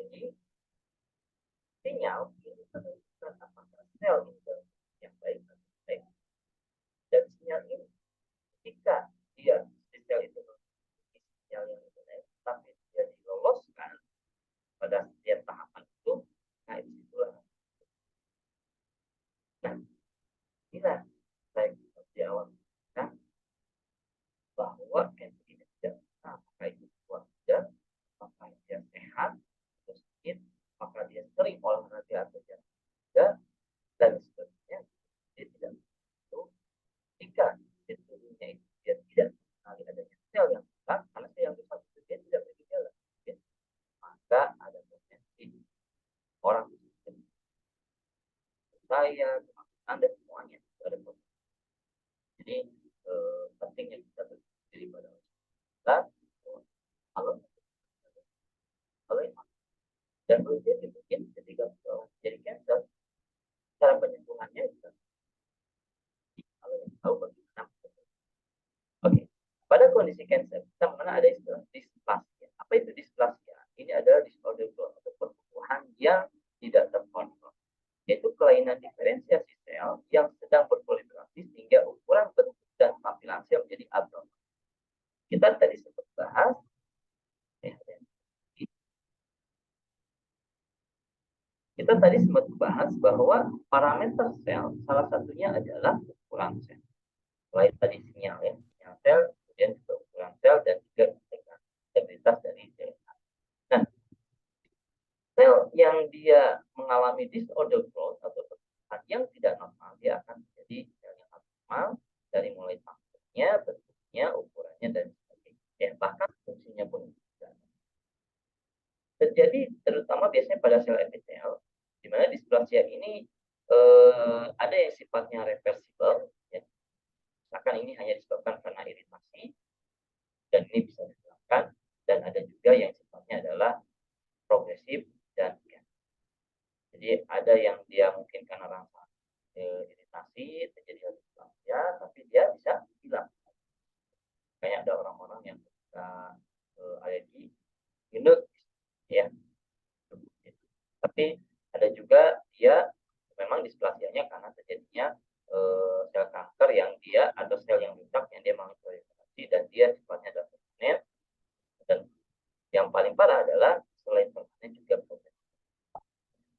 S1: Jadi sinyal ini menunjukkan apakah sel itu yang baik atau baik. Dan sinyal ini ketika dia di sel itu memiliki sinyal yang baik, tapi dia diloloskan pada setiap tahapan itu, nah disitulah. Nah, inilah saya seperti awal nah, bahwa cancer ini tidak apakah itu wajar, apakah dia sehat, atau sakit, maka dia sering olahraga atau tidak, dan seterusnya. Dia tidak itu jika di tubuhnya itu dia tidak mengenali adanya sel yang rusak, karena sel yang rusak itu dia tidak bergejala, ya, maka ada potensi orang saya, Anda semuanya ada potensi. Jadi pentingnya kita berdiri pada kita kalau dan kemudian mungkin ketika jadi cancer, cara penyembuhannya juga kalau yang tahu bagaimana. Oke, pada kondisi cancer kita mengenal ada istilah displasia. Apa itu displasia? Ini adalah disorder growth atau pertumbuhan yang tidak terkontrol, yaitu kelainan diferensiasi sel yang sedang berproliferasi sehingga ukuran, bentuk, dan tampilan sel menjadi abnormal. Kita tadi sempat bahas bahwa parameter sel salah satunya adalah ukuran sel. Selain tadi sinyal ya, sinyal sel, kemudian juga ukuran sel dan juga integritas dari DNA. Nah, sel yang dia mengalami disorder growth atau pertumbuhan yang tidak normal, dia akan menjadi sel yang abnormal dari mulai tampilannya, bentuknya, ukurannya, dan sebagainya. Ya, bahkan fungsinya pun tidak. Terjadi terutama biasanya pada sel epitel, di mana displasia ini ada yang sifatnya reversibel, ya. Misalkan ini hanya disebabkan karena iritasi, dan ini bisa dihilangkan, dan ada juga yang sifatnya adalah progresif dan jadi ada yang dia mungkin karena rasa iritasi terjadi displasia, tapi dia bisa hilang. Kayak ada orang-orang yang suka alergi minum, ya. Tapi ada juga dia memang displasianya karena terjadinya sel kanker yang dia atau sel yang rusak yang dia proliferasi dan dia sifatnya adalah permanen. Dan yang paling parah adalah selain permanen juga progresif.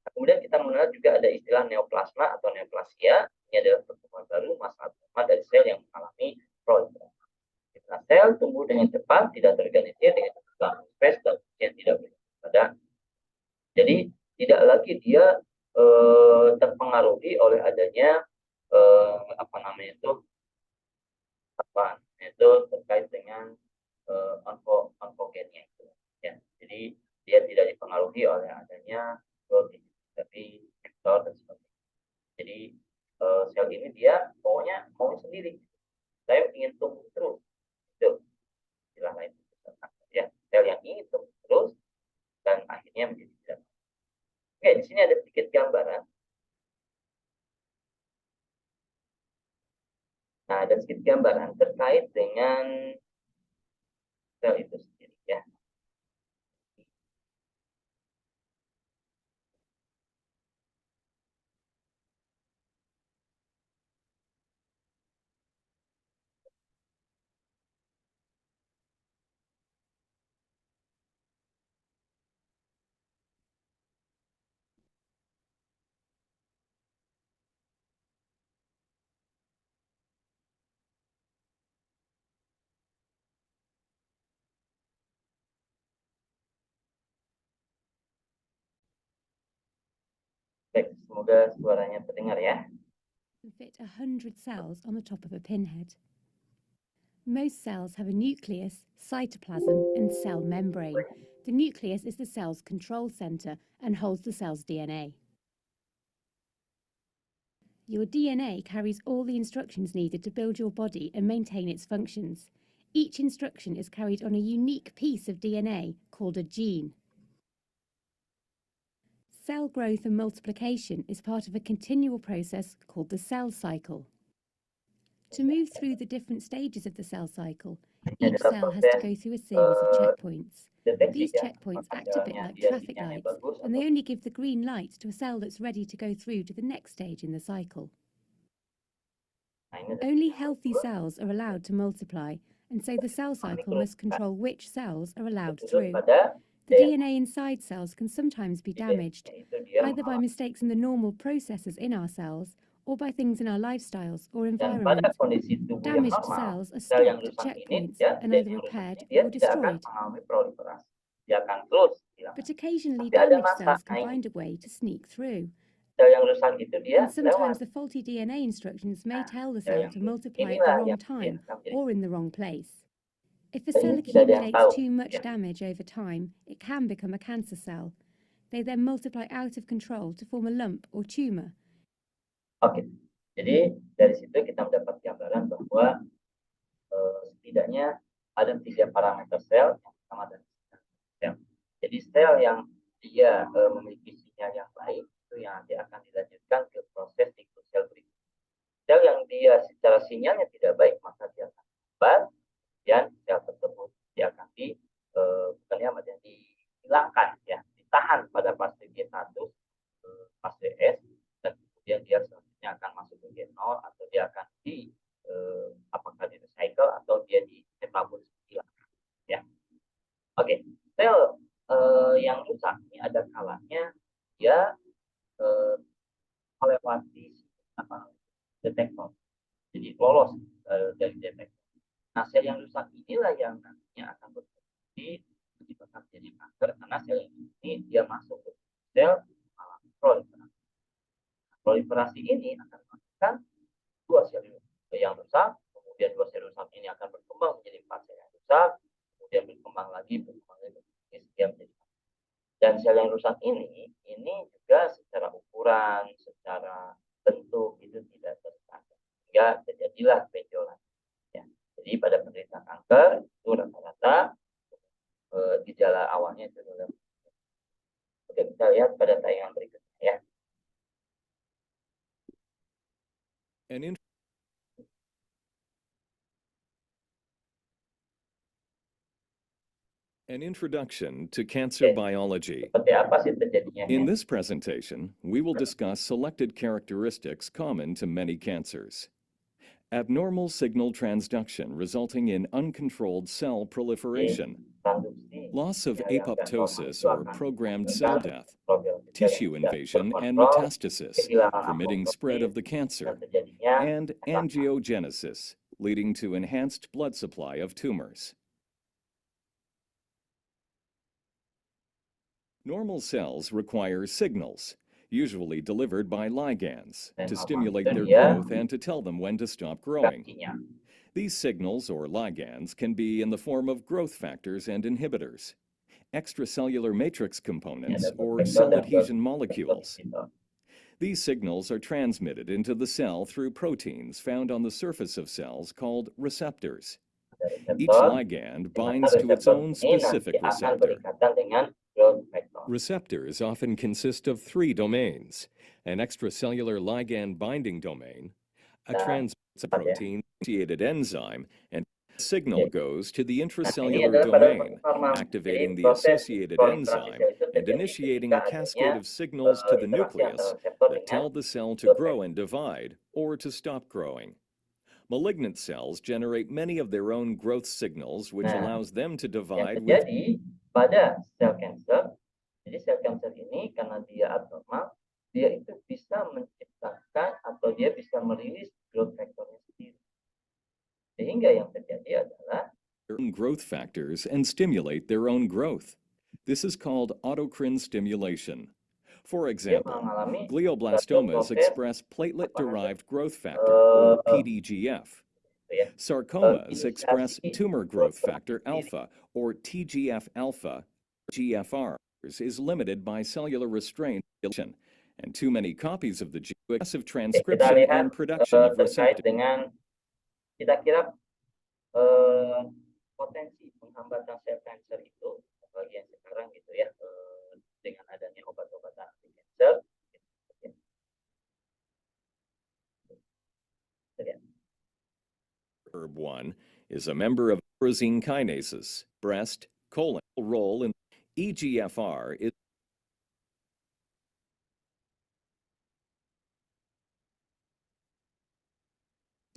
S1: Nah, kemudian kita mengenal juga ada istilah neoplasma atau neoplasia. Ini adalah pertumbuhan baru masa abnormal dari sel yang mengalami proliferasi. Jika sel tumbuh dengan cepat, tidak terorganisir dengan spes dan yang tidak pada. Jadi tidak lagi dia terpengaruhi oleh adanya itu terkait dengan onkogenia itu, ya. Jadi dia tidak dipengaruhi oleh adanya tapi sektor dan sebagainya. Jadi sel ini dia pokoknya mau sendiri. Saya ingin tumbuh terus, itu istilah lain, ya. Sel yang ingin tumbuh terus dan akhirnya menjadi tidak. Oke, di sini ada sedikit gambaran. Nah, ada sedikit gambaran terkait dengan sel itu sendiri, ya. Baik, semoga suaranya terdengar ya.
S2: Fit 100 cells on the top of a pinhead. Most cells have a nucleus, cytoplasm, and cell membrane. The nucleus is the cell's control center and holds the cell's DNA. Your DNA carries all the instructions needed to build your body and maintain its functions. Each instruction is carried on a unique piece of DNA called a gene. Cell growth and multiplication is part of a continual process called the cell cycle. To move through the different stages of the cell cycle,
S1: Ini
S2: each
S1: adalah
S2: cell has to
S1: proses
S2: go through a series of checkpoints.
S1: deteksi
S2: These
S1: ya,
S2: checkpoints
S1: apakah
S2: act a bit
S1: jalannya
S2: like
S1: dia
S2: traffic
S1: sinyalnya
S2: lights,
S1: bagus
S2: and
S1: atau
S2: they only give the green light to a cell that's ready to go through to the next stage in the cycle.
S1: nah, ini adalah
S2: Only
S1: yang
S2: healthy
S1: betul.
S2: cells are allowed to multiply, and so the cell cycle must control which cells are allowed
S1: Tertutup
S2: through.
S1: pada
S2: The
S1: daya
S2: DNA inside cells can sometimes be damaged,
S1: tahan. Itu dia
S2: either by
S1: mengalami.
S2: mistakes in the normal processes in our cells or by things in our lifestyles or
S1: Dan pada
S2: environment.
S1: kondisi tubuh yang
S2: Damaged
S1: normal,
S2: cells are
S1: sel yang
S2: stopped at
S1: rusak ini
S2: checkpoints
S1: dia,
S2: and
S1: sel
S2: either
S1: yang rusak
S2: repaired
S1: ini dia
S2: or
S1: tidak akan
S2: destroyed.
S1: mengalami proliferasi. Dia akan terus hilang.
S2: But occasionally,
S1: Tapi ada
S2: damaged
S1: masa,
S2: cells can
S1: nah ini
S2: find a way to sneak through.
S1: sel yang rusak itu dia
S2: And sometimes
S1: lewat.
S2: the faulty DNA instructions may tell the
S1: Sel
S2: cell
S1: yang
S2: to multiply at the
S1: inilah
S2: wrong
S1: yang
S2: time
S1: akan menjadi.
S2: or in the wrong place. If a
S1: Dan
S2: cell
S1: ini tidak ada yang
S2: accumulates
S1: tahu.
S2: too much
S1: Ya.
S2: damage over time, it can become a cancer cell. They then multiply out of control to form a lump or tumor.
S1: Oke, jadi dari situ kita mendapat gambaran bahwa setidaknya ada 3 parameter sel yang pertama dari sel. Jadi sel yang dia memiliki sinyal yang baik itu yang nanti akan dilanjutkan ke proses siklus sel berikutnya. Sel yang dia secara sinyalnya tidak baik maka dia akan lambat dan sel tersebut dia akan dihilangkan ya, ditahan pada fase G1 fase S dan kemudian dia selanjutnya akan masuk ke G0 atau dia akan apakah di recycle atau dia di metabolisme dihilangkan ya. Oke, sel yang rusak ini ada kalanya dia melewati detektor, jadi lolos dari detektor. Nah, sel yang rusak inilah yang nantinya akan berfungsi menyebabkan jadi kanker karena sel ini dia masuk ke sel mengalami proliferasi. Proliferasi ini akan menghasilkan 2 sel yang rusak, kemudian 2 sel rusak ini akan berkembang menjadi 4 sel yang rusak, kemudian berkembang lagi sekian menjadi. Dan sel yang rusak ini juga secara ukuran, secara bentuk itu tidak terstandar, sehingga terjadilah benjolan. Ya. Jadi pada penderita kanker itu rata-rata gejala awalnya itu adalah. Oke, kita lihat pada tayangan berikutnya ya.
S3: An introduction to cancer biology.
S1: Seperti apa sih terjadinya?
S3: In this presentation, we will discuss selected characteristics common to many cancers. Abnormal signal transduction resulting in uncontrolled cell proliferation, loss of apoptosis or programmed cell death, tissue invasion and metastasis, permitting spread of the cancer, and angiogenesis, leading to enhanced blood supply of tumors. Normal cells require signals, usually delivered by ligands, to stimulate their growth and to tell them when to stop growing. These signals, or ligands, can be in the form of growth factors and inhibitors, extracellular matrix components, or cell adhesion molecules. These signals are transmitted into the cell through proteins found on the surface of cells called receptors. Each ligand binds to its own specific receptor. Receptors often consist of 3 domains: an extracellular ligand binding domain, a transcription protein-associated enzyme, and a signal goes to the intracellular domain, activating the associated enzyme and initiating a cascade of signals to the nucleus that tell the cell to grow and divide or to stop growing. Malignant cells generate many of their own growth signals, which allows them to divide with.
S1: Pada sel kanker, jadi sel kanker ini karena dia abnormal, dia itu bisa menciptakan atau dia bisa merilis growth factornya sendiri. Sehingga yang terjadi adalah
S3: growth factors and stimulate their own growth. This is called autocrine stimulation. For example, glioblastomas express platelet-derived growth factor, or PDGF. Sarcomas express tumor growth factor alpha, or TGF-alpha. GFR is limited by cellular restraint, and too many copies of the gene excessive transcription and production of receptors.
S1: Dengan kita kira
S3: is a member of tyrosine kinases. Breast, colon role in EGFR is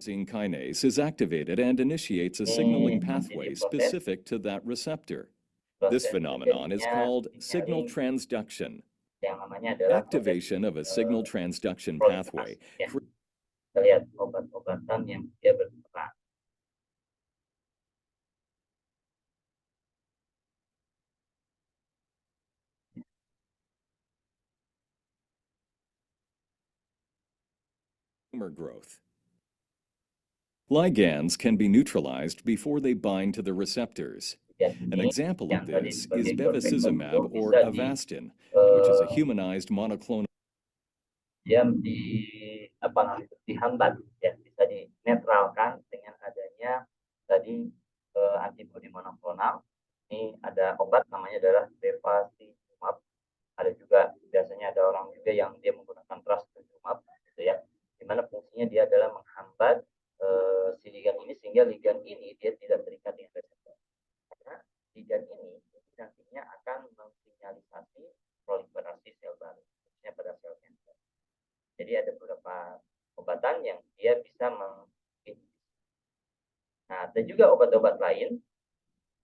S3: tyrosine kinase is activated and initiates a signaling pathway specific to that receptor. This phenomenon is called signal transduction.
S1: Yang namanya adalah
S3: Activation of a signal transduction pathway
S1: ya. Kita lihat obat-obatan yang dia berperan.
S3: tumor growth. Ligands can be neutralized before they bind to the receptors. An example of this is bevacizumab or Avastin, which is a humanized monoclonal.
S1: Dia dihambat, ya, bisa dinetralkan dengan adanya tadi antibodi monoklonal. Ini ada obat namanya adalah bevacizumab. Ada juga biasanya ada orang juga yang dia menggunakan trastuzumab, gitu ya. Dimana fungsinya dia adalah menghambat si ligan ini sehingga ligan ini dia tidak terikat dengan reseptor. Karena ligan ini nantinya akan mensinyalisasi proliferasi sel baru, khususnya pada sel kanker. Jadi ada beberapa obatan yang dia bisa menginhibisi. Nah, ada juga obat-obat lain.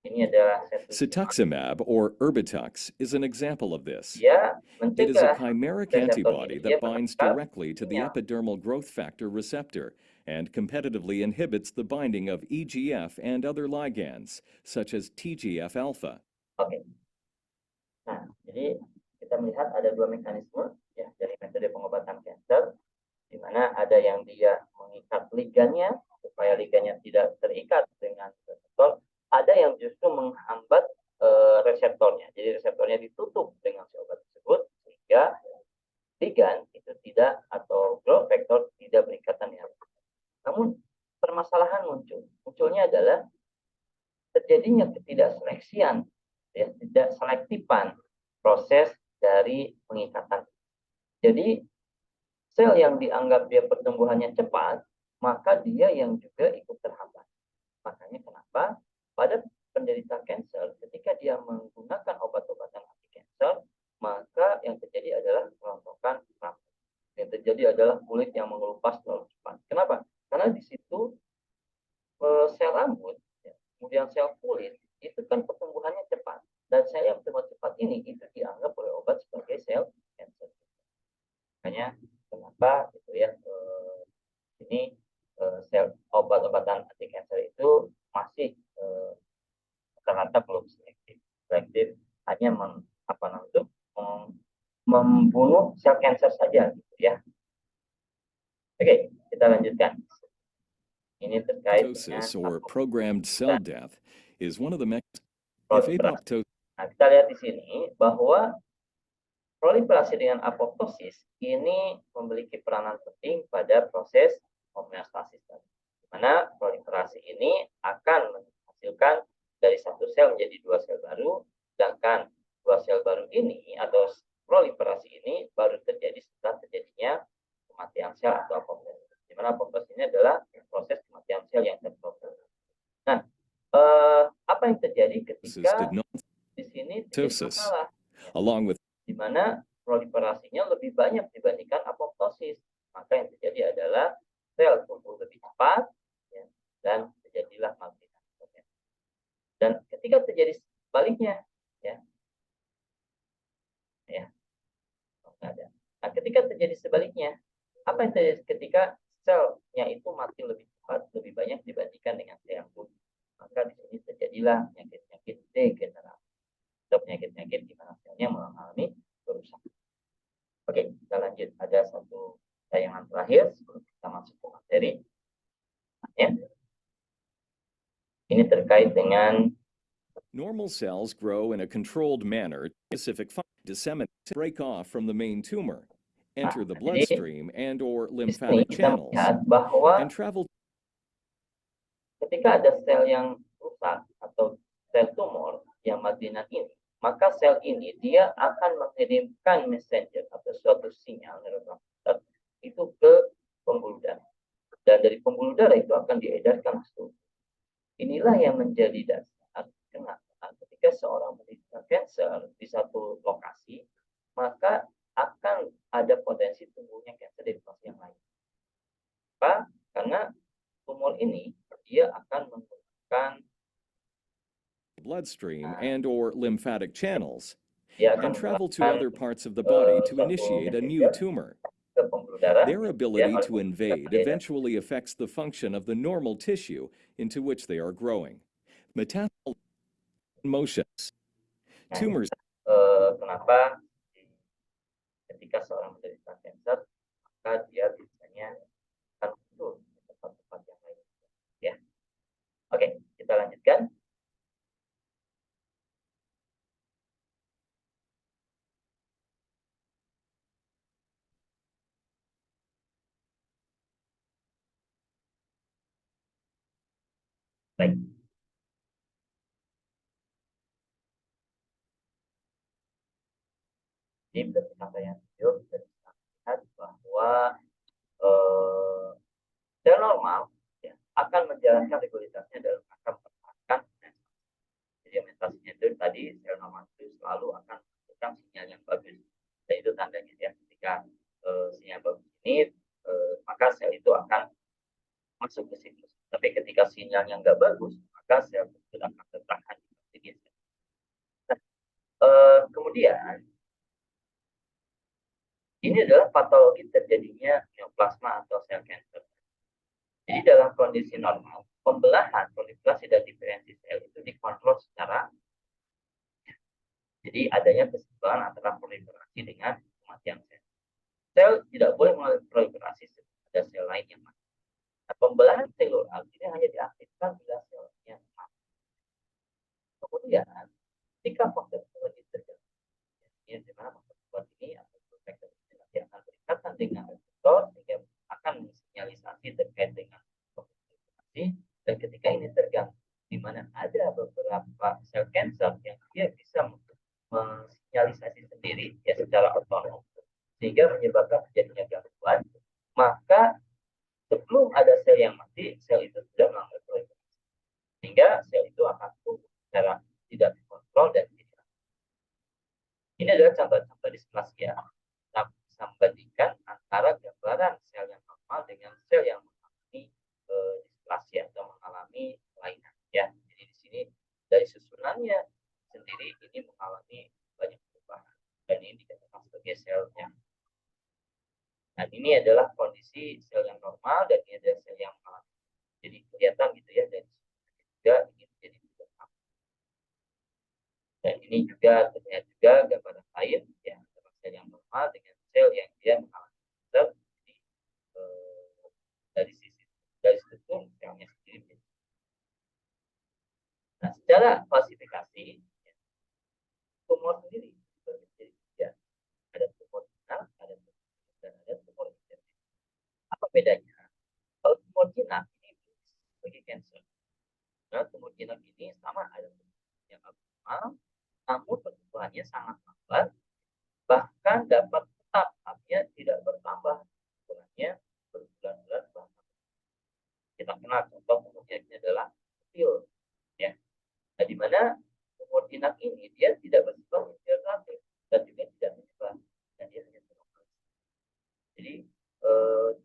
S1: Ini adalah
S3: cetuximab or Erbitux is an example of this.
S1: Dia
S3: It is a
S1: mencegah
S3: chimeric antibody that binds directly to the epidermal growth factor receptor and competitively inhibits the binding of EGF and other ligands, such as TGF-alpha.
S1: Oke. Nah, jadi kita melihat ada dua mekanisme ya dari metode pengobatan kanker, di mana ada yang dia mengikat ligannya supaya ligannya tidak terikat dengan reseptor, ada yang justru menghambat reseptornya. Jadi reseptornya ditutup dengan si obat tersebut sehingga ligan itu tidak atau growth factor tidak berikatan dengan. Namun permasalahan munculnya adalah terjadinya ketidakseleksian, ya, tidak selektifan proses dari pengikatan. Jadi sel yang dianggap dia pertumbuhannya cepat, maka dia yang juga ikut terhambat. Makanya kenapa pada penderita kanker ketika dia menggunakan obat-obatan anti kanker, maka yang terjadi adalah kerontokan rambut. Yang terjadi adalah kulit yang mengelupas terlalu cepat. Kenapa? Karena di situ sel rambut, ya, kemudian sel kulit itu kan pertumbuhannya cepat, dan sel yang bertumbuh cepat ini itu dianggap oleh obat sebagai sel kanker. Makanya kenapa itu ya ini sel obat-obatan anti kanker itu masih rata-rata belum selektif hanya membunuh sel kanker saja, gitu ya. Oke, kita lanjutkan. Ini terkait dengan
S3: or programmed cell death is one of the mechanisms.
S1: Nah, kita lihat di sini bahwa proliferasi dengan apoptosis ini memiliki peranan penting pada proses homeostasis, di mana proliferasi ini akan menghasilkan dari satu sel menjadi dua sel baru, sedangkan dua sel baru ini atau proliferasi ini baru terjadi setelah terjadinya kematian sel atau apoptosis. Di mana apoptosis ini adalah proses kematian sel yang terproses. Nah, apa yang terjadi ketika di sini terjadi masalah,
S3: along with
S1: di mana proliferasinya lebih banyak dibandingkan apoptosis, maka yang terjadi adalah sel tumbuh lebih cepat, ya, dan terjadilah malformasi. Dan ketika terjadi sebaliknya, Nah, ketika terjadi sebaliknya, apa yang terjadi ketika selnya itu mati lebih cepat, lebih banyak dibandingkan dengan sel yang tumbuh? Maka di sini terjadilah penyakit-penyakit degeneratif atau penyakit-penyakit di mana selnya mengalami kerusakan. Oke, kita lanjut. Ada satu tayangan terakhir sebelum kita masuk ke materi. Ya. Ini terkait dengan
S3: normal cells grow in a controlled manner, specific disseminate, break off from the main tumor, enter the bloodstream and or lymphatic channels, and travel.
S1: Ketika ada sel yang rusak atau sel tumor yang matinan ini, maka sel ini dia akan mengirimkan messenger atau suatu sinyal neurotransmitter itu ke pembuluh darah, dan dari pembuluh darah itu akan diedarkan ke tubuh. Inilah yang menjadi dasar kenapa ketika seorang menderita kanker di satu lokasi, maka akan ada potensi tumbuhnya kanker di lokasi yang lain. Kenapa? Karena tumor ini dia akan menggunakan
S3: bloodstream and or lymphatic channels
S1: dia akan
S3: and travel to
S1: menggunakan
S3: other parts of the body to
S1: suatu
S3: initiate a new
S1: messenger
S3: tumor.
S1: ke pembuluh darah.
S3: Their
S1: Kemudian
S3: ability
S1: oleh
S3: to
S1: pembuluh darah
S3: invade
S1: dia
S3: eventually affects the function of the normal tissue into which they are growing. Metastatic motions.
S1: Nah,
S3: Tumors
S1: kenapa ketika seorang menderita kanker, maka dia biasanya akan muncul di tempat-tempat yang lain. Ya, oke, kita lanjutkan. Baik. Jadi berdasarkan yang video kita bisa lihat bahwa sel normal ya, akan menjalankan regularitasnya dalam rangka mempertahankan menstruasi. Jadi menstruasinya itu tadi sel normal itu selalu akan memberikan sinyal yang bagus. Dan itu tandanya ya ketika sinyal bagus ini maka sel itu akan masuk ke siklus. Tapi ketika sinyalnya nggak bagus, maka sel tersebut akan tertahan di sel. Nah, kemudian ini adalah patologi terjadinya neoplasma atau sel kanker. Jadi dalam kondisi normal, pembelahan, proliferasi, dan diferensi sel itu dikontrol secara jadi adanya keseimbangan antara proliferasi dengan kematian sel. Sel tidak boleh mengalami proliferasi pada sel lain yang mati. Nah, pembelahan selular ini hanya diaktifkan bila selnya mati. Kemudian, ketika faktor ini terjadi, di mana faktor ini atau faktor ini akan berikatan dengan reseptor sehingga akan mensinyalisasi terkait dengan proliferasi, dan ketika ini terganggu, di mana ada beberapa sel kanker yang dia bisa mensinyalisasi sendiri ya secara otonom sehingga menyebabkan terjadinya gangguan, maka sebelum ada sel yang mati, sel itu sudah mengalami proliferasi sehingga sel itu akan tumbuh secara tidak dikontrol dan tidak. Ini adalah contoh-contoh displasia. Kita bisa membandingkan antara gambaran sel yang normal dengan sel yang mengalami displasia atau mengalami kelainan. Ya, jadi di sini dari susunannya sendiri ini mengalami banyak perubahan dan ini dikatakan sebagai sel yang. Dan ini adalah kondisi sel yang normal dan ini adalah sel yang mengalami. Jadi kelihatan gitu ya dan juga ini menjadi tidak. Dan ini juga terlihat juga gambaran lain ya antara sel yang normal dengan sel yang dia mengalami kanker. Jadi dari struktur selnya sendiri. Nah, secara klasifikasi ya, tumor sendiri menjadi tiga. Ada tumor jinak, ada tumor dan ada tumor invertebrate. Apa bedanya? Kalau tumor jinak ini sebagai kanker. Nah, tumor jinak ini sama ada tumor yang abnormal, namun pertumbuhannya sangat lambat, bahkan dapat tetap artinya tidak bertambah ukurannya berbulan-bulan bahkan. Kita kenal contoh tumornya ini adalah kecil, ya. Nah, di mana tumor jinak ini dia tidak bersifat infiltratif dan juga tidak menyebar dan dia hanya terlokal.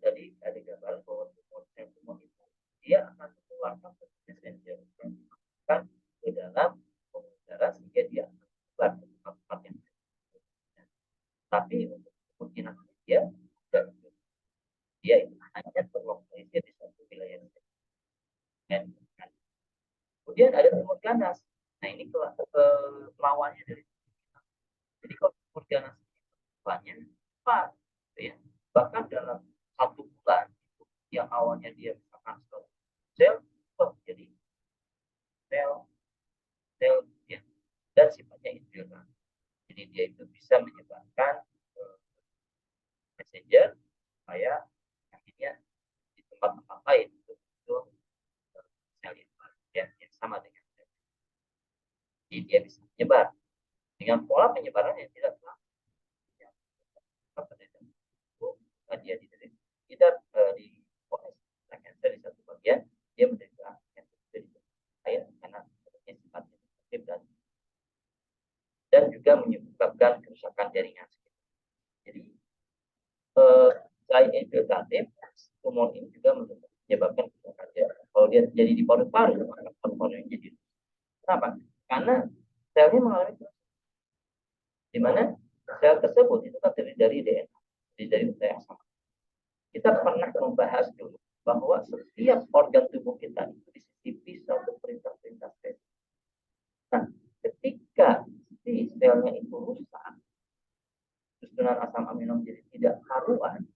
S1: Jadi ada gambaran bahwa tumor itu dia akan mengeluarkan messenger kan ke dalam pembuluh darah sehingga dia akan menyebar ke tempat-tempat yang lain. Tapi untuk tumor jinak dia tidak, dia itu hanya terlokalisir di satu wilayah saja. Kemudian ada tumor ganas. Nah ini lawannya dari jadi kalau tumor ganas banyak cepat, gitu ya. Bahkan dalam 1 bulan yang awalnya dia misalkan sel jadi sel ya, dan sifatnya infiltrasi. Jadi dia itu bisa menyebarkan messenger supaya akhirnya di tempat-tempat lain itu sel yang sama dengan sel. Jadi dia bisa menyebar dengan pola penyebaran yang tidak sama. Dia tidak di cancer di satu bagian dia menderita cancer juga menyebabkan kerusakan jaringan. Jadi selain infiltratif, tumor ini juga menyebabkan kerusakan jaringan. Kalau dia terjadi di paru-paru, maka paru-paru yang jadi. Kenapa? Karena selnya mengalami kerusakan. Di mana sel tersebut itu kan terdiri dari DNA, dari nukleus sama. Kita pernah membahas dulu bahwa setiap organ tubuh kita itu disisipi satu perintah-perintah sel. Nah, ketika si selnya itu rusak, susunan asam amino menjadi tidak karuan,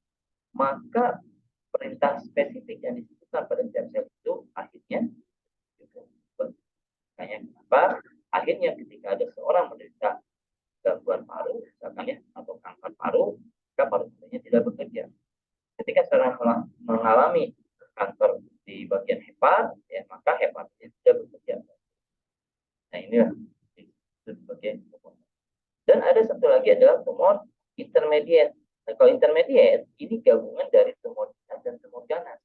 S1: maka perintah spesifik yang disebutkan pada sel-sel itu akhirnya juga berubah. Makanya kenapa akhirnya ketika ada seorang menderita gangguan paru, misalkan ya, atau kanker paru, maka paru-parunya tidak bekerja. Ketika seorang mengalami kanker di bagian hepat, ya, maka hepatnya tidak bekerja. Nah, inilah sebagai tumor. Dan ada satu lagi adalah tumor intermediate. Nah, kalau intermediate ini gabungan dari tumor dan tumor ganas.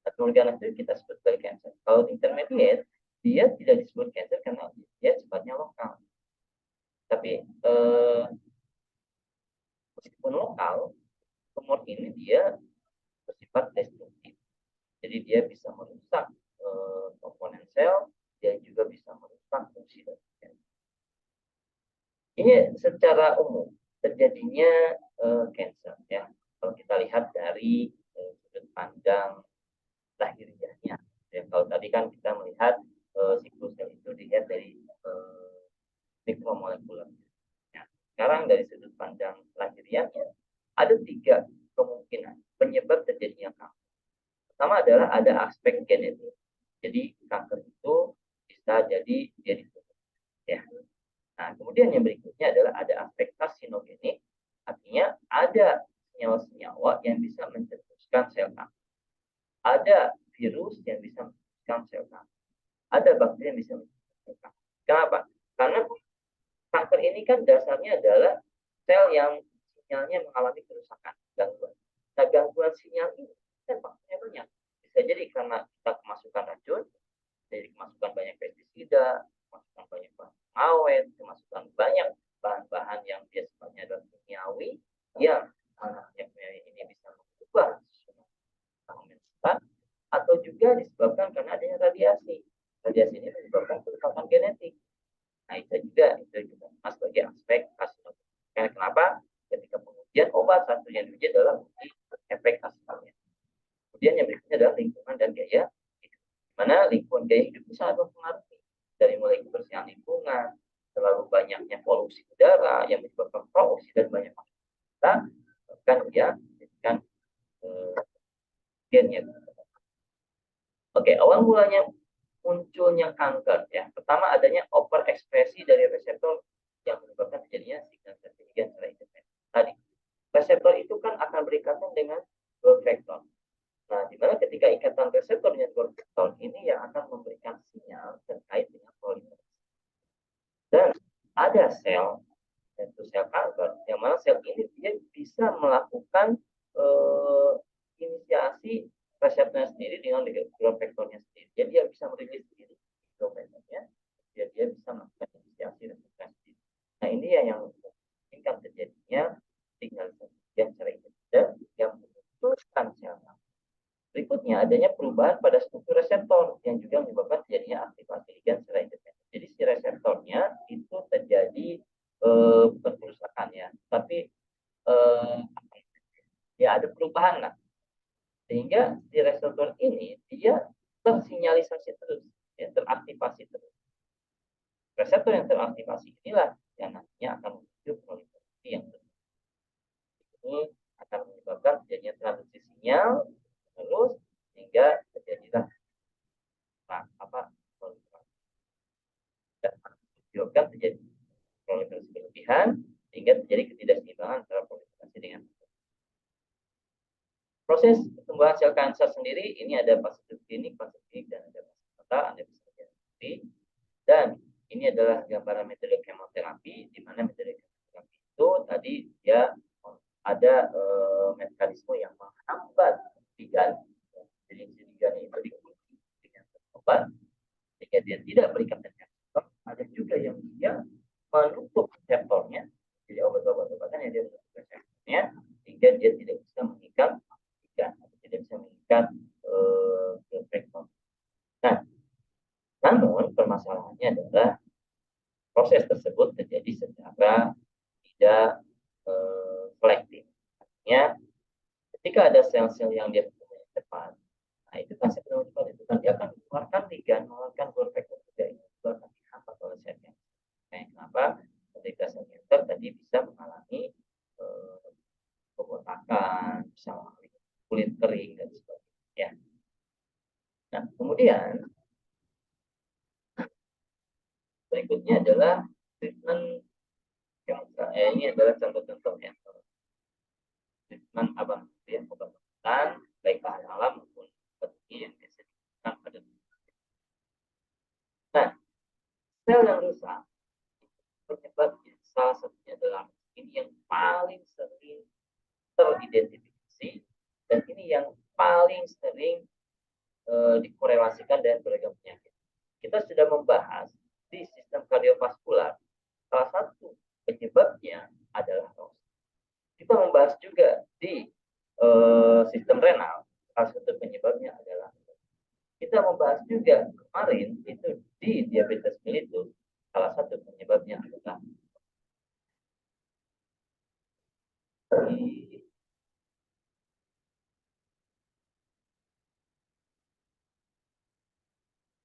S1: Nah, tumor ganas itu kita sebut sebagai cancer. Kalau intermediate dia tidak disebut cancer karena dia sifatnya lokal. Tapi meskipun lokal, tumor ini dia bersifat destruktif. Jadi dia bisa merusak komponen sel, dia juga bisa merusak fungsi dari sel. Ini secara umum terjadinya cancer ya. Kalau kita lihat dari sudut pandang lahiriahnya. Ya, kalau tadi kan kita melihat siklus sel itu dilihat dari mikromolekuler. Nah, sekarang dari sudut pandang lahiriahnya ada 3 kemungkinan penyebab terjadinya kanker. Pertama adalah ada aspek genetik. Jadi kanker itu bisa jadi dia ditutup. Ya. Nah, kemudian yang berikutnya adalah ada aspek karsinogenik, artinya ada senyawa-senyawa yang bisa mencetuskan sel kanker. Ada virus yang bisa mencetuskan sel kanker. Ada bakteri yang bisa mencetuskan sel kanker. Kenapa? Karena kanker ini kan dasarnya adalah sel yang sinyalnya mengalami kerusakan, gangguan. Nah, gangguan sinyal ini kan faktornya banyak. Bisa jadi karena kita kemasukan racun, jadi kemasukan banyak pestisida, kemasukan banyak bahan awet, kemasukan banyak bahan-bahan yang biasanya adalah kimiawi, yang yang ini bisa mengubah kita, atau juga disebabkan karena adanya radiasi. Radiasi ini menyebabkan kerusakan genetik. Nah, itu juga sebagai aspek karsinogen. Karena kenapa? Ketika pengujian obat, satu yang diuji adalah efek karsinogen. Kemudian yang berikutnya adalah lingkungan dan gaya hidup. Mana lingkungan gaya hidup itu sangat mempengaruhi dari mulai kebersihan lingkungan, terlalu banyaknya polusi udara yang menyebabkan polusi dan banyak kita bahkan dia menjadikan gennya. Oke, awal mulanya munculnya kanker ya. Pertama adanya overekspresi dari reseptor yang menyebabkan terjadinya signal terjadinya secara independen. Tadi reseptor itu kan akan berikatan dengan growth factor. Nah, di mana ketika ikatan reseptor dengan growth factor ini yang akan memberikan sinyal terkait dengan proliferasi. Dan ada sel, yaitu sel kanker, yang mana sel ini dia bisa melakukan inisiasi reseptornya sendiri dengan growth factornya sendiri. Jadi dia bisa merilis sendiri growth factornya, dia bisa melakukan inisiasi reseptornya sendiri. Nah, ini yang memungkinkan terjadinya signalisasi yang secara independen yang memutuskan sel kanker. Berikutnya adanya perubahan pada struktur reseptor yang juga menyebabkan terjadinya aktivasi ligan secara independen. Jadi si reseptornya itu terjadi bukan kerusakannya, tapi ya ada perubahan lah. Sehingga si reseptor ini dia tersinyalisasi terus, ya, teraktivasi terus. Reseptor yang teraktivasi inilah yang nantinya akan menuju proliferasi yang terjadi. Ini akan menyebabkan terjadinya transduksi sinyal terus sehingga terjadilah proliferasi. Dan menyebabkan terjadi proliferasi berlebihan sehingga terjadi ketidakseimbangan antara proliferasi dengan proses pertumbuhan sel kanker sendiri. Ini ada fase klinik, fase klinik, dan ada fase total. Anda bisa lihat sendiri. Dan ini adalah gambaran metode kemoterapi, di mana metode kemoterapi itu tadi dia ada mekanisme yang menghambat ligan. Jadi ligan itu dikunci dengan obat sehingga dia tidak berikan reseptor. Ada juga yang dia menutup reseptornya, jadi obat-obatan yang dia menutup reseptornya sehingga dia tidak bisa mengikat atau tidak bisa mengikat reflektor. Nah, namun permasalahannya adalah proses tersebut terjadi secara tidak selektif. Artinya, ketika ada sel-sel yang dia temukan cepat, nah itu kan sel cepat itu kan dia akan mengeluarkan ligan, mengeluarkan growth factor juga ini juga akan dihambat oleh sel cancer. Nah, kenapa ketika sel cancer tadi bisa mengalami pembotakan, bisa mengalami kulit kering dan sebagainya. Ya. Nah, kemudian berikutnya adalah treatment cancer. Ini adalah contoh-contohnya. Treatment abang ya, obat-obatan baik bahan alam maupun yang biasa digunakan pada. Nah, sel yang rusak penyebabnya salah satunya adalah ini yang paling sering teridentifikasi dan ini yang paling sering dikorelasikan dengan beragam penyakit. Kita sudah membahas di sistem kardiovaskular salah satu penyebabnya adalah ROS. Kita membahas juga di sistem renal salah satu penyebabnya adalah. Kita membahas juga kemarin itu di diabetes mellitus salah satu penyebabnya adalah.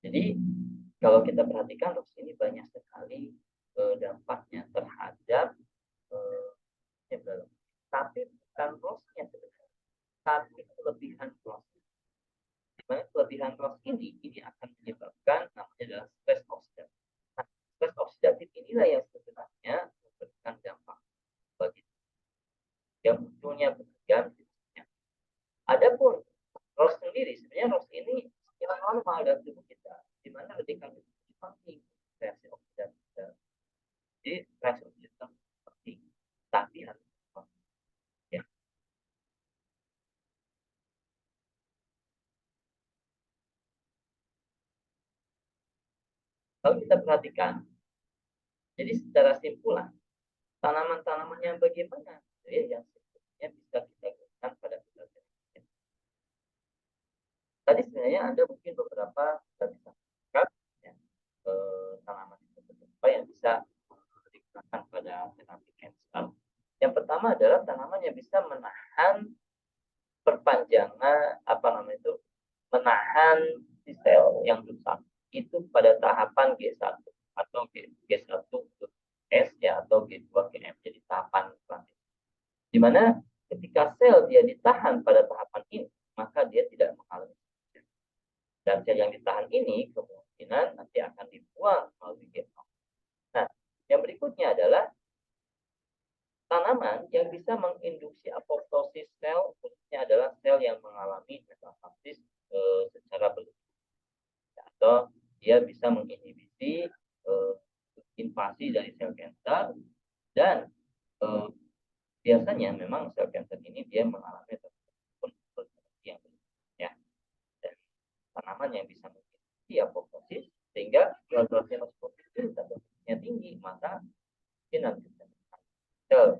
S1: Jadi kalau kita perhatikan ROS ini banyak sekali dampaknya terhadap development. Tapi bukan ROS-nya sebenarnya, tapi kelebihan ROS. Dimana kelebihan ROS ini akan menyebabkan namanya adalah stres oksidatif. Nah, stres oksidatif inilah yang sebenarnya memberikan dampak bagi yang munculnya berbagai jenisnya. Adapun ROS sendiri, sebenarnya ROS ini secara normal dalam tubuh kita, di mana ketika kita penting reaksi oksidatif. Jadi reaksi oksidatif penting, tapi harus ya. Kalau kita perhatikan, jadi secara simpulan, tanaman-tanaman yang bagaimana yang sebetulnya bisa kita gunakan pada kita. Tadi sebenarnya ada mungkin beberapa kita bisa lihat ya, tanaman apa yang bisa digunakan pada terapi kanker. Yang pertama adalah tanaman yang bisa menahan perpanjangan menahan si sel yang rusak itu pada tahapan G1 atau G1S ya atau G2 GM, jadi tahapan selanjutnya. Di mana ketika sel dia ditahan pada tahapan ini, maka dia tidak mengalami. Dan sel yang ditahan ini kemungkinan nanti akan dibuang melalui genoma. Nah, yang berikutnya adalah tanaman yang bisa menginduksi apoptosis sel, khususnya adalah sel yang mengalami metastasis secara berlebihan. Atau dia bisa menginhibisi invasi dari sel kanker dan biasanya memang sel kanker ini dia mengalami yang ya. Dan tanaman yang bisa menginhibisi apoptosis sehingga durasi apoptosis itu tinggi, maka mungkin nanti sel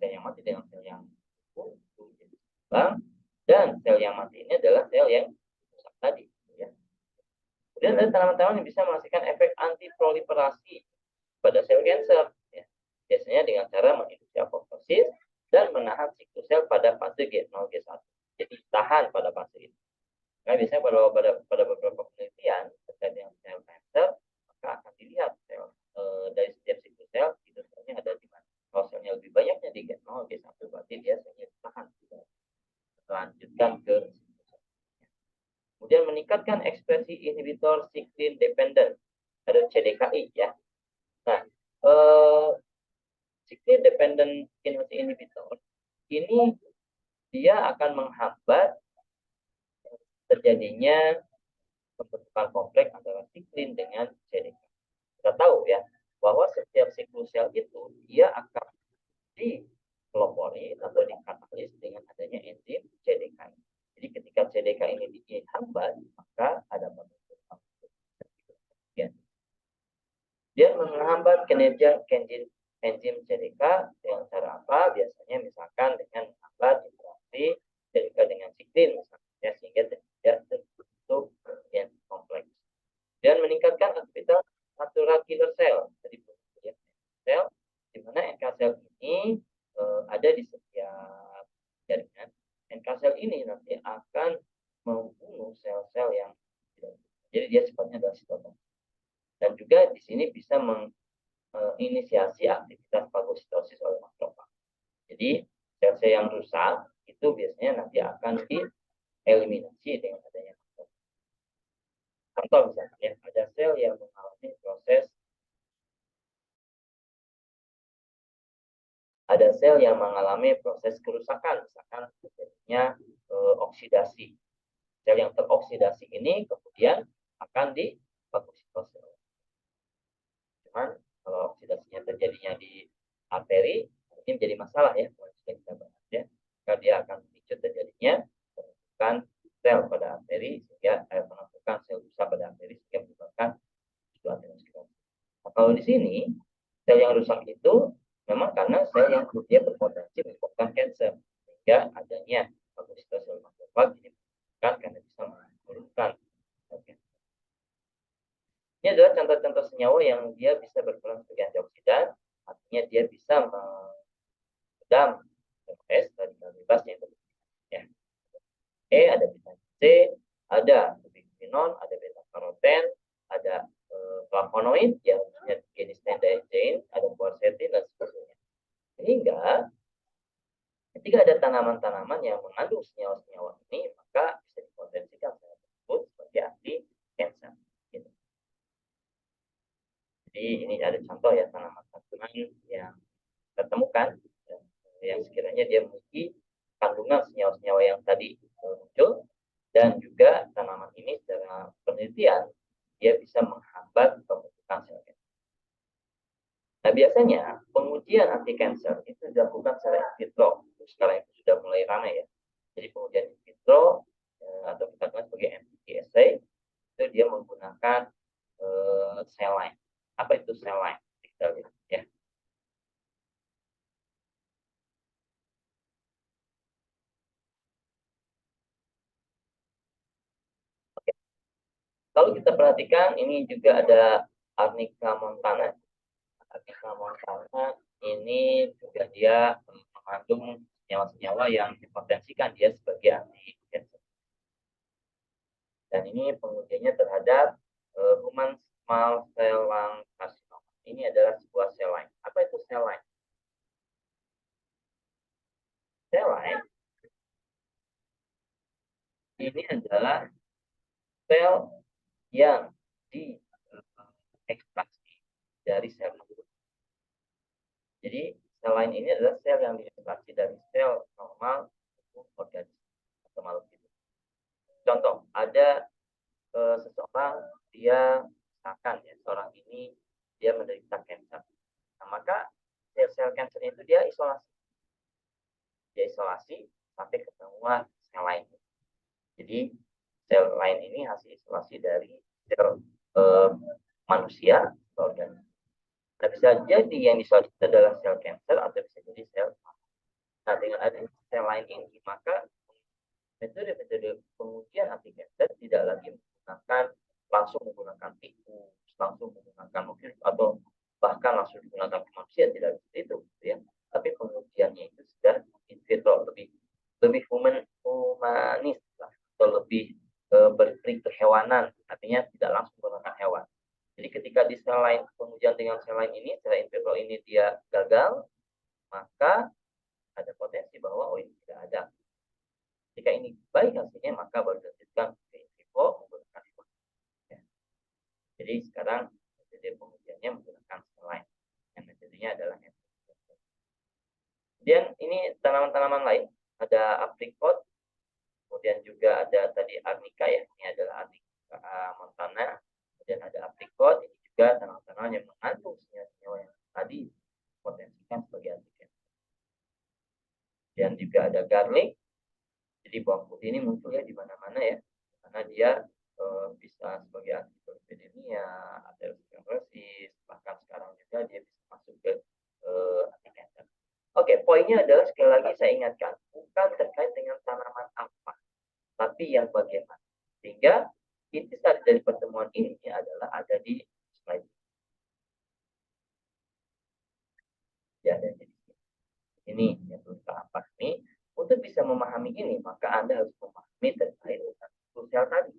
S1: yang mati dengan sel yang dan sel yang mati ini adalah sel yang rusak tadi ya. Kemudian ada tanaman-tanaman yang bisa menghasilkan efek antiproliferasi pada sel kanker ya. Biasanya dengan cara menginduksi apoptosis dan menahan siklus sel pada fase G0 G1. Jadi tahan pada fase itu. Nah, biasanya pada beberapa penelitian terkait dengan sel kanker, maka akan dilihat sel dari setiap siklus sel itu selnya ada di mana. Kalau selnya lebih banyaknya di G0 G1 berarti dia selnya tahan. Lanjutkan ke kemudian meningkatkan ekspresi inhibitor cyclin dependent atau CDKI ya. Nah, cyclin dependent inhibitor ini dia akan menghambat terjadinya pembentukan kompleks antara cyclin dengan CDKI. Kita tahu ya bahwa setiap siklus sel itu dia akan dipelopori atau dikatalis dengan adanya enzim CDKI. Jadi ketika CDKI ini dihambat, maka ada pembentukan. Dia menghambat kinerja enzim CDK dengan cara apa? Biasanya misalkan dengan menghambat interaksi CDK dengan siklin misalnya, sehingga tidak terbentuk yang kompleks. Dan meningkatkan aktivitas natural killer cell. Jadi sel di mana NK sel ini ada di setiap jaringan. NK sel ini nanti akan membunuh sel-sel yang tidak. Jadi dia sifatnya adalah sitotosis. Dan juga di sini bisa menginisiasi aktivitas fagositosis oleh makrofag. Jadi sel-sel yang rusak itu biasanya nanti akan dieliminasi dengan adanya makrofag. Contoh misalnya ya, ada sel yang mengalami proses kerusakan, misalkan terjadinya oksidasi. Sel yang teroksidasi ini kemudian akan difagositosis. Cuman kalau oksidasinya terjadinya di arteri, ini menjadi masalah ya, kalau sudah kita bahas ya. Karena dia akan memicu terjadinya penumpukan sel pada arteri sehingga penumpukan sel rusak pada arteri sehingga menyebabkan aterosklerosis. Nah, kalau di sini sel yang rusak itu memang karena sel yang kemudian berpotensi menyebabkan kanker sehingga adanya fagositosis makrofag ini karena bisa menurunkan. Ini adalah contoh-contoh senyawa yang dia bisa berperan sebagai antioksidan, artinya dia bisa meredam radikal bebas yang ya. Ada vitamin C, ada bisphenol, ada beta karoten, ada flavonoid yang jenis diazein, ada quercetin dan sebagainya. Sehingga ketika ada tanaman-tanaman yang mengandung senyawa-senyawa ini, maka bisa dipotensikan senyawa tersebut sebagai anti kanker. Gitu. Jadi ini ada contoh ya tanaman-tanaman yang kita temukan yang sekiranya dia memiliki kandungan senyawa-senyawa yang tadi muncul, dan juga tanaman ini secara penelitian dia bisa menghambat pembentukan sel kanker. Nah, biasanya pengujian anti kanker itu dilakukan secara in vitro. Sekarang itu sudah mulai ramai ya. Jadi pengujian in vitro atau kita kenal sebagai MTT assay itu dia menggunakan cell line. Apa itu cell line? Kita lihat ya. Oke. Kalau kita perhatikan ini juga ada Arnica montana. Arnica montana ini juga dia mengandung senyawa-senyawa yang dipotensikan dia sebagai anti kanker. Dan ini pengujiannya terhadap human small cell lung carcinoma. Ini adalah sebuah sel line. Apa itu sel line? Sel line ini adalah sel yang diekstraksi dari sel normal. Jadi sel line ini adalah sel yang diekstraksi dari sel normal organisme atau makhluk hidup. Contoh, ada seseorang dia misalkan ya, seorang ini dia menderita kanker. Nah, maka sel-sel kanker itu dia isolasi sampai ketemuan sel lain. Jadi sel lain ini hasil isolasi dari sel manusia atau organisme. Nah, bisa jadi yang diisolasi adalah sel kanker atau bisa jadi sel. Nah, dengan adanya sel lain ini, maka metode-metode pengujian anti kanker tidak lagi langsung menggunakan tikus, langsung menggunakan mungkin atau bahkan langsung digunakan ke manusia, tidak seperti itu ya. Tapi pengujiannya itu sudah in vitro, lebih humanis lah, atau lebih berperi kehewanan, artinya tidak langsung menggunakan hewan. Jadi ketika di sel lain pengujian dengan sel lain ini, sel in vitro ini dia gagal, maka ada potensi bahwa ini tidak ada. Jika ini baik hasilnya, maka baru dilanjutkan ke in vivo menggunakan hewan. Ya. Jadi sekarang metode pengujiannya menggunakan sel lain. Yang metodenya adalah in vitro. Kemudian ini tanaman-tanaman lain, ada apricot, kemudian juga ada tadi arnica ya, ini adalah Arnica montana, kemudian ada apricot, ini juga tanaman-tanaman yang mengandung senyawa yang tadi potensikan sebagai anti kanker. Dan juga ada garlic. Jadi bawang putih ini munculnya di mana-mana ya, karena dia bisa sebagai anti lipidemia, aterosklerosis, bahkan sekarang Poinnya adalah sekali lagi saya ingatkan, bukan terkait dengan tanaman apa, tapi yang bagaimana. Sehingga intisari dari pertemuan ini adalah ada di slide. Ya, ada di ini yang perlu kita pahami. Untuk bisa memahami ini, maka Anda harus memahami terkait dengan siklus sel tadi.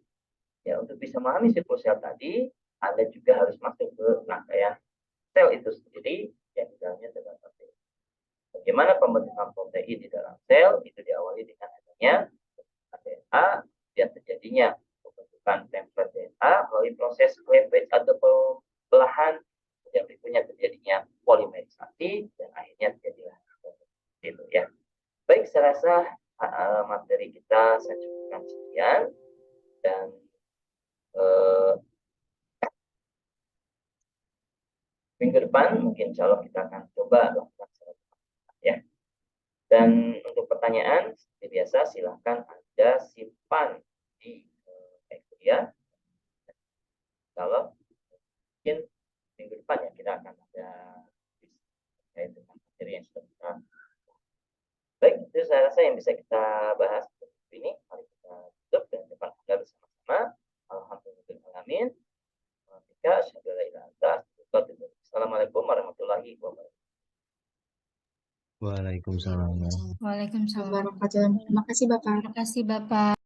S1: Ya, untuk bisa memahami siklus sel tadi, Anda juga harus masuk ke rangkaian sel itu sendiri yang di dalamnya terdapat protein. Bagaimana pembentukan protein di dalam sel itu diawali dengan adanya DNA, dan terjadinya pembentukan template DNA melalui proses cleavage atau pembelahan, yang berikutnya terjadinya polimerisasi, dan akhirnya terjadilah itu ya. Baik, saya rasa materi kita saya cukupkan sekian, dan minggu depan mungkin insya Allah kita akan coba lakukan ya. Dan untuk pertanyaan seperti biasa silahkan Anda simpan di kuliah. Kalau mungkin minggu depan ya kita akan ada terkait dengan materi yang sudah kita. Baik, itu saya rasa yang bisa kita bahas ini. Mari kita tutup dan depan Anda bersama-sama. Alhamdulillahirrahmanirrahim. Assalamualaikum warahmatullahi wabarakatuh.
S4: Waalaikumsalam.
S5: Waalaikumsalam warahmatullahi wabarakatuh. Terima kasih Bapak.